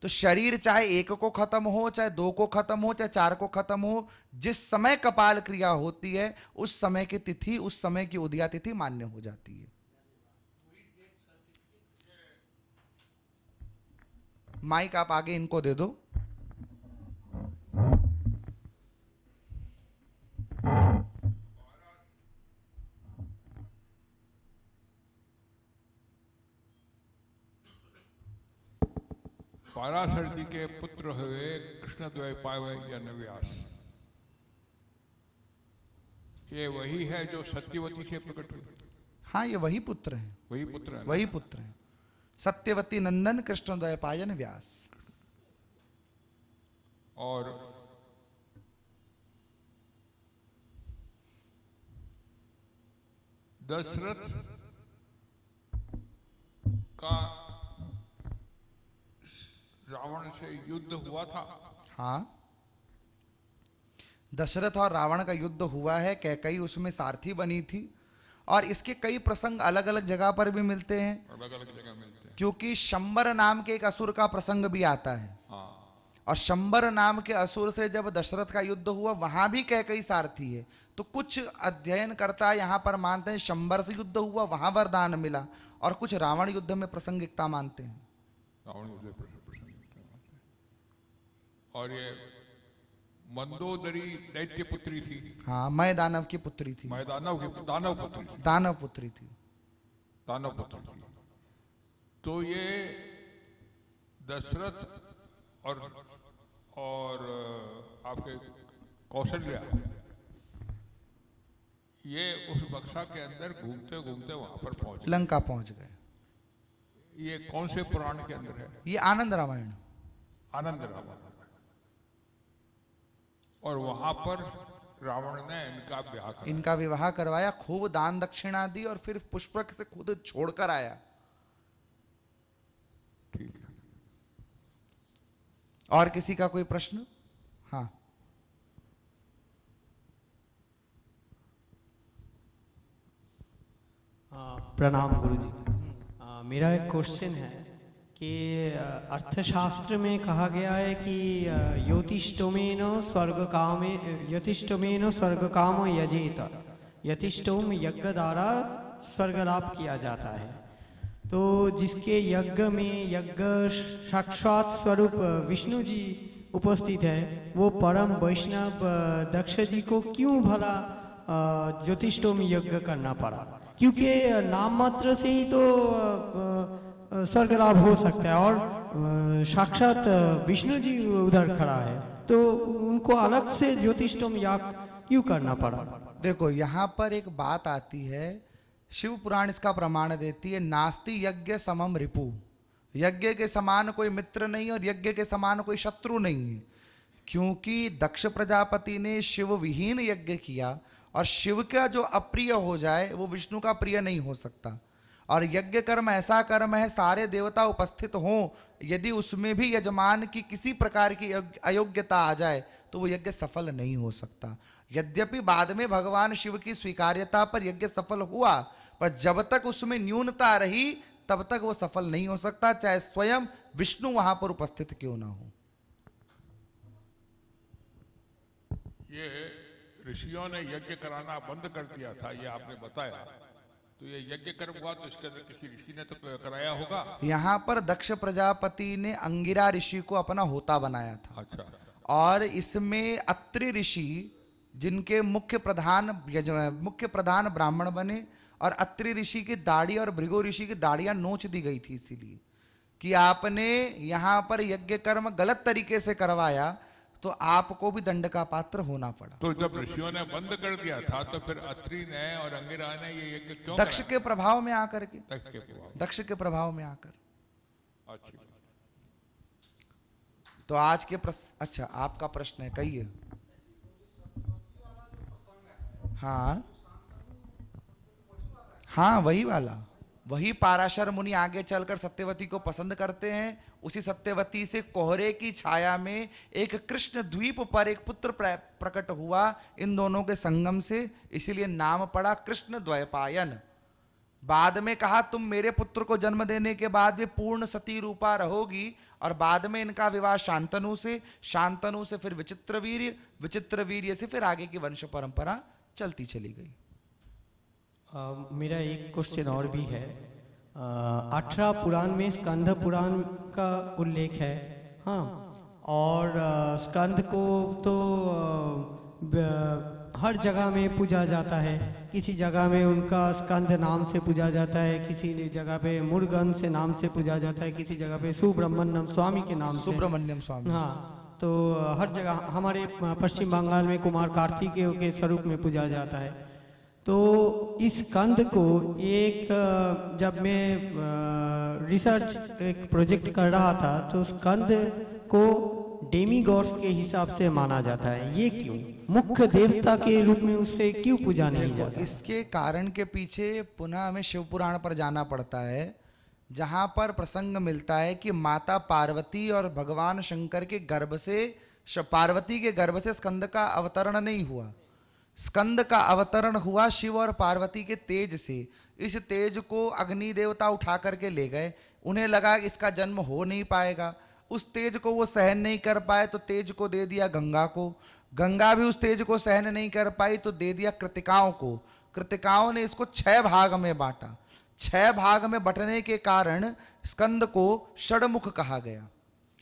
तो शरीर चाहे एक को खत्म हो, चाहे दो को खत्म हो, चाहे चार को खत्म हो, जिस समय कपाल क्रिया होती है उस समय की तिथि, उस समय की उदया तिथि मान्य हो जाती है। माइक आप आगे इनको दे दो। पाराशर जी के पुत्र हुए कृष्णद्वैपायन व्यास। ये वही है जो सत्यवती से प्रकट हुए? हाँ, ये वही पुत्र हैं, वही पुत्र है। वही पुत्र हैं, सत्यवती नंदन कृष्णद्वैपायन व्यास। और दशरथ का रावण से युद्ध हुआ था। हाँ, दशरथ और रावण का युद्ध हुआ है, कैकेयी उसमें सारथी बनी थी, और इसके कई प्रसंग अलग अलग जगह पर भी मिलते हैं, अलग अलग जगह मिलते हैं। क्योंकि शंबर नाम के एक असुर का प्रसंग भी आता है। हाँ, और शंबर नाम के असुर से जब दशरथ का युद्ध हुआ, वहां भी कैकेयी सारथी है। तो कुछ अध्ययन करता यहाँ पर मानते हैं शंबर से युद्ध हुआ, वहां वरदान मिला, और कुछ रावण युद्ध में प्रासंगिकता मानते हैं। रावण युद्ध प्रसंग। और ये मंदोदरी दैत्य पुत्री थी। हाँ, मैं दानव की पुत्री थी, मैं दानव पुत्री थी। दानव पुत्री थी। दानव पुत्री थी। तो ये दशरथ और आपके कौशल्या, ये उस बक्सा के अंदर घूमते घूमते वहां पर पहुंचे, लंका पहुंच गए। ये कौन से पुराण के अंदर है? ये आनंद रामायण। आनंद रामायण। और वहां पर रावण ने इनका विवाह करवाया, खूब दान दक्षिणा दी, और फिर पुष्पक से खुद छोड़कर आया। ठीक है। और किसी का कोई प्रश्न? हाँ, प्रणाम गुरुजी। मेरा एक क्वेश्चन है कि अर्थशास्त्र में कहा गया है कि योतिष्ठोमेन स्वर्ग काम यजेत, यतिष्ठोम यज्ञ द्वारा स्वर्ग लाभ किया जाता है। तो जिसके यज्ञ में यज्ञ साक्षात स्वरूप विष्णु जी उपस्थित है, वो परम वैष्णव दक्ष जी को क्यों भला ज्योतिष्ठोम यज्ञ करना पड़ा? क्योंकि नाम मात्र से ही तो स्वर्ग लाभ हो सकता है, और साक्षात विष्णु जी उधर खड़ा है, तो उनको अलग से ज्योतिष्ठोम याग क्यों करना पड़ा? देखो यहाँ पर एक बात आती है, शिव पुराण इसका प्रमाण देती है, नास्ति यज्ञ समम रिपु। यज्ञ के समान कोई मित्र नहीं और यज्ञ के समान कोई शत्रु नहीं है। क्योंकि दक्ष प्रजापति ने शिव विहीन यज्ञ किया, और शिव का जो अप्रिय हो जाए वो विष्णु का प्रिय नहीं हो सकता। और यज्ञ कर्म ऐसा कर्म है, सारे देवता उपस्थित हों, यदि उसमें भी यजमान की किसी प्रकार की अयोग्यता आ जाए तो वो यज्ञ सफल नहीं हो सकता। यद्यपि बाद में भगवान शिव की स्वीकार्यता पर यज्ञ सफल हुआ, पर जब तक उसमें न्यूनता रही तब तक वो सफल नहीं हो सकता, चाहे स्वयं विष्णु वहां पर उपस्थित क्यों ना हो। ये ऋषियों ने यज्ञ कराना बंद कर दिया था, ये आपने बताया। तो ये यज्ञ कर्म हुआ तो इसके अंदर किसी ऋषि ने तो कराया होगा। यहाँ पर दक्ष प्रजापति ने अंगिरा ऋषि को अपना होता बनाया था। अच्छा। और इसमें अत्रि ऋषि, जिनके मुख्य प्रधान ब्राह्मण बने, और अत्रि ऋषि की दाढ़ी और भृगु ऋषि की दाढ़ियां नोच दी गई थी, इसीलिए कि आपने यहाँ पर यज्ञ कर्म गलत तरीके से करवाया, तो आपको भी दंड का पात्र होना पड़ा। तो जब ऋषियों ने बंद कर दिया था तो फिर अत्रि ने और अंगिरा ने ये यज्ञ क्यों दक्ष कराया? के प्रभाव में आकर के, दक्ष के प्रभाव। दक्ष के प्रभाव में आकर। अच्छी बात। तो आज के अच्छा आपका प्रश्न है, कहिए। हाँ हाँ वही वाला, वही पाराशर मुनि आगे चलकर सत्यवती को पसंद करते हैं। उसी सत्यवती से कोहरे की छाया में एक कृष्ण द्वीप पर एक पुत्र प्रकट हुआ इन दोनों के संगम से, इसीलिए नाम पड़ा कृष्ण द्वैपायन। बाद में कहा तुम मेरे पुत्र को जन्म देने के बाद भी पूर्ण सती रूपा रहोगी, और बाद में इनका विवाह शांतनु से, शांतनु से फिर विचित्रवीर्य, विचित्रवीर्य से फिर आगे की वंश परंपरा चलती चली गई। मेरा एक क्वेश्चन और भी है। 18 पुराण में स्कंद पुराण का उल्लेख है, हाँ, और स्कंद को तो हर जगह में पूजा जाता है। किसी जगह में उनका स्कंद नाम से पूजा जाता है, किसी जगह पे मुरुगन से नाम से पूजा जाता है, किसी जगह पे सुब्रमण्यम स्वामी के नाम से, सुब्रमण्यम स्वामी, हाँ। तो हर जगह हमारे पश्चिम बंगाल में कुमार कार्तिकेय के स्वरूप में पूजा जाता है। तो इस स्कंद को एक जब मैं रिसर्च एक प्रोजेक्ट कर रहा था तो स्कंद को डेमी गॉड्स के हिसाब से माना जाता है। ये क्यों? मुख्य देवता के रूप में उससे क्यों पूजा नहीं जाता? इसके कारण के पीछे पुनः हमें शिव पुराण पर जाना पड़ता है, जहां पर प्रसंग मिलता है कि माता पार्वती और भगवान शंकर के गर्भ से, पार्वती के गर्भ से स्कंद का अवतरण नहीं हुआ। स्कंद का अवतरण हुआ शिव और पार्वती के तेज से। इस तेज को अग्नि देवता उठा करके ले गए। उन्हें लगा कि इसका जन्म हो नहीं पाएगा, उस तेज को वो सहन नहीं कर पाए तो तेज को दे दिया गंगा को। गंगा भी उस तेज को सहन नहीं कर पाई तो दे दिया कृतिकाओं को। कृतिकाओं ने इसको 6 भाग में बांटा। 6 भाग में बंटने के कारण स्कंद को षडमुख कहा गया।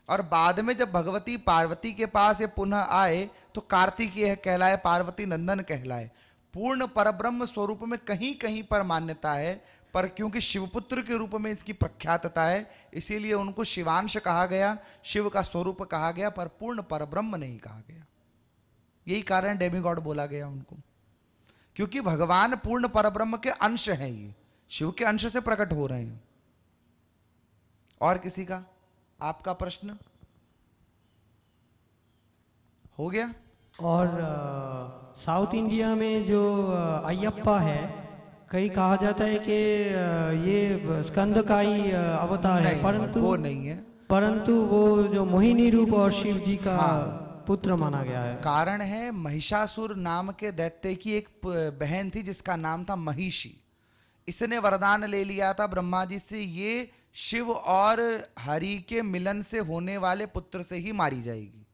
और बाद में जब भगवती पार्वती के पास ये पुनः आए तो कार्तिकेय कहलाए, पार्वती नंदन कहलाए। पूर्ण परब्रह्म स्वरूप में कहीं कहीं पर मान्यता है, पर क्योंकि शिवपुत्र के रूप में इसकी प्रख्यातता है इसीलिए उनको शिवांश कहा गया, शिव का स्वरूप कहा गया, पर पूर्ण परब्रह्म नहीं कहा गया। यही कारण डेमीगॉड बोला गया उनको, क्योंकि भगवान पूर्ण परब्रह्म के अंश हैं, ये शिव के अंश से प्रकट हो रहे हैं। और किसी का आपका प्रश्न हो गया? और साउथ इंडिया में जो अयप्पा है, कहीं कहा जाता है कि ये स्कंद का ही अवतार है, परंतु वो नहीं है, परंतु वो जो मोहिनी रूप और शिव जी का पुत्र माना गया है। कारण है महिषासुर नाम के दैत्य की एक बहन थी जिसका नाम था महिषी। इसने वरदान ले लिया था ब्रह्मा जी से, ये शिव और हरि के मिलन से होने वाले पुत्र से ही मारी जाएगी।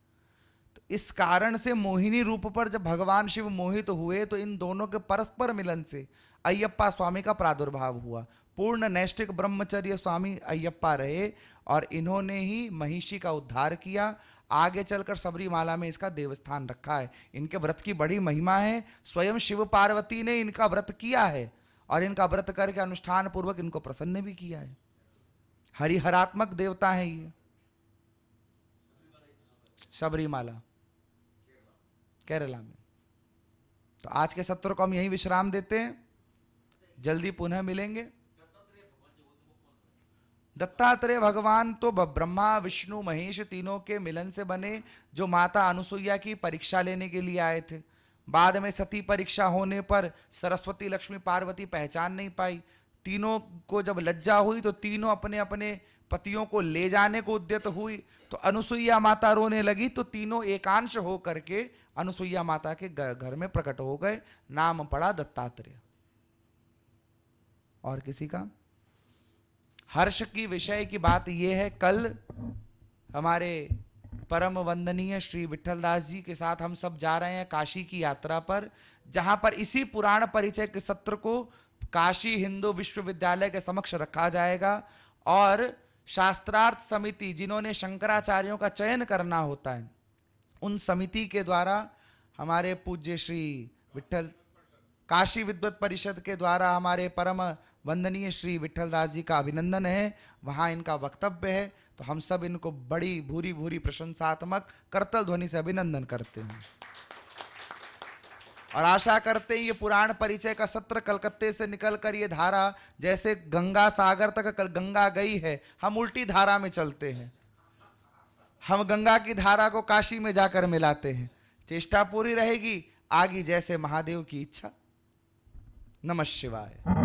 तो इस कारण से मोहिनी रूप पर जब भगवान शिव मोहित हुए तो इन दोनों के परस्पर मिलन से अयप्पा स्वामी का प्रादुर्भाव हुआ। पूर्ण नैष्ठिक ब्रह्मचर्य स्वामी अयप्पा रहे और इन्होंने ही महिषी का उद्धार किया। आगे चलकर सबरीमाला में इसका देवस्थान रखा है। इनके व्रत की बड़ी महिमा है। स्वयं शिव पार्वती ने इनका व्रत किया है और इनका व्रत करके अनुष्ठान पूर्वक इनको प्रसन्न भी किया है। हरिहरात्मक देवता है ये। सबरीमाला केरला में। तो आज के सत्र को हम यहीं विश्राम देते हैं, जल्दी पुनः मिलेंगे। दत्तात्रेय भगवान तो ब्रह्मा विष्णु महेश तीनों के मिलन से बने, जो माता अनुसुईया की परीक्षा लेने के लिए आए थे। बाद में सती परीक्षा होने पर सरस्वती लक्ष्मी पार्वती पहचान नहीं पाई। तीनों को जब लज्जा हुई तो तीनों अपने अपने पतियों को ले जाने को उद्यत हुई। तो अनुसुईया माता रोने लगी तो तीनों एकांश हो करके अनुसुईया माता के घर में प्रकट हो गए। नाम पड़ा दत्तात्रेय। और किसी का? हर्ष की विषय की बात यह है, कल हमारे परम वंदनीय श्री विठलदास जी के साथ हम सब जा रहे हैं काशी की यात्रा पर, जहां पर इसी पुराण परिचय के सत्र को काशी हिंदू विश्वविद्यालय के समक्ष रखा जाएगा। और शास्त्रार्थ समिति, जिन्होंने शंकराचार्यों का चयन करना होता है, उन समिति के द्वारा हमारे पूज्य श्री विठल काशी विद्वत परिषद के द्वारा हमारे परम वंदनीय श्री विठलदास जी का अभिनंदन है, वहाँ इनका वक्तव्य है, तो हम सब इनको बड़ी भूरी भूरी प्रशंसात्मक करतल ध्वनि से अभिनंदन करते हैं और आशा करते हैं ये पुराण परिचय का सत्र कलकत्ते से निकलकर ये धारा जैसे गंगा सागर तक गंगा गई है, हम उल्टी धारा में चलते हैं, हम गंगा की धारा को काशी में जाकर मिलाते हैं। चेष्टा पूरी रहेगी, आगे जैसे महादेव की इच्छा। नमः शिवाय।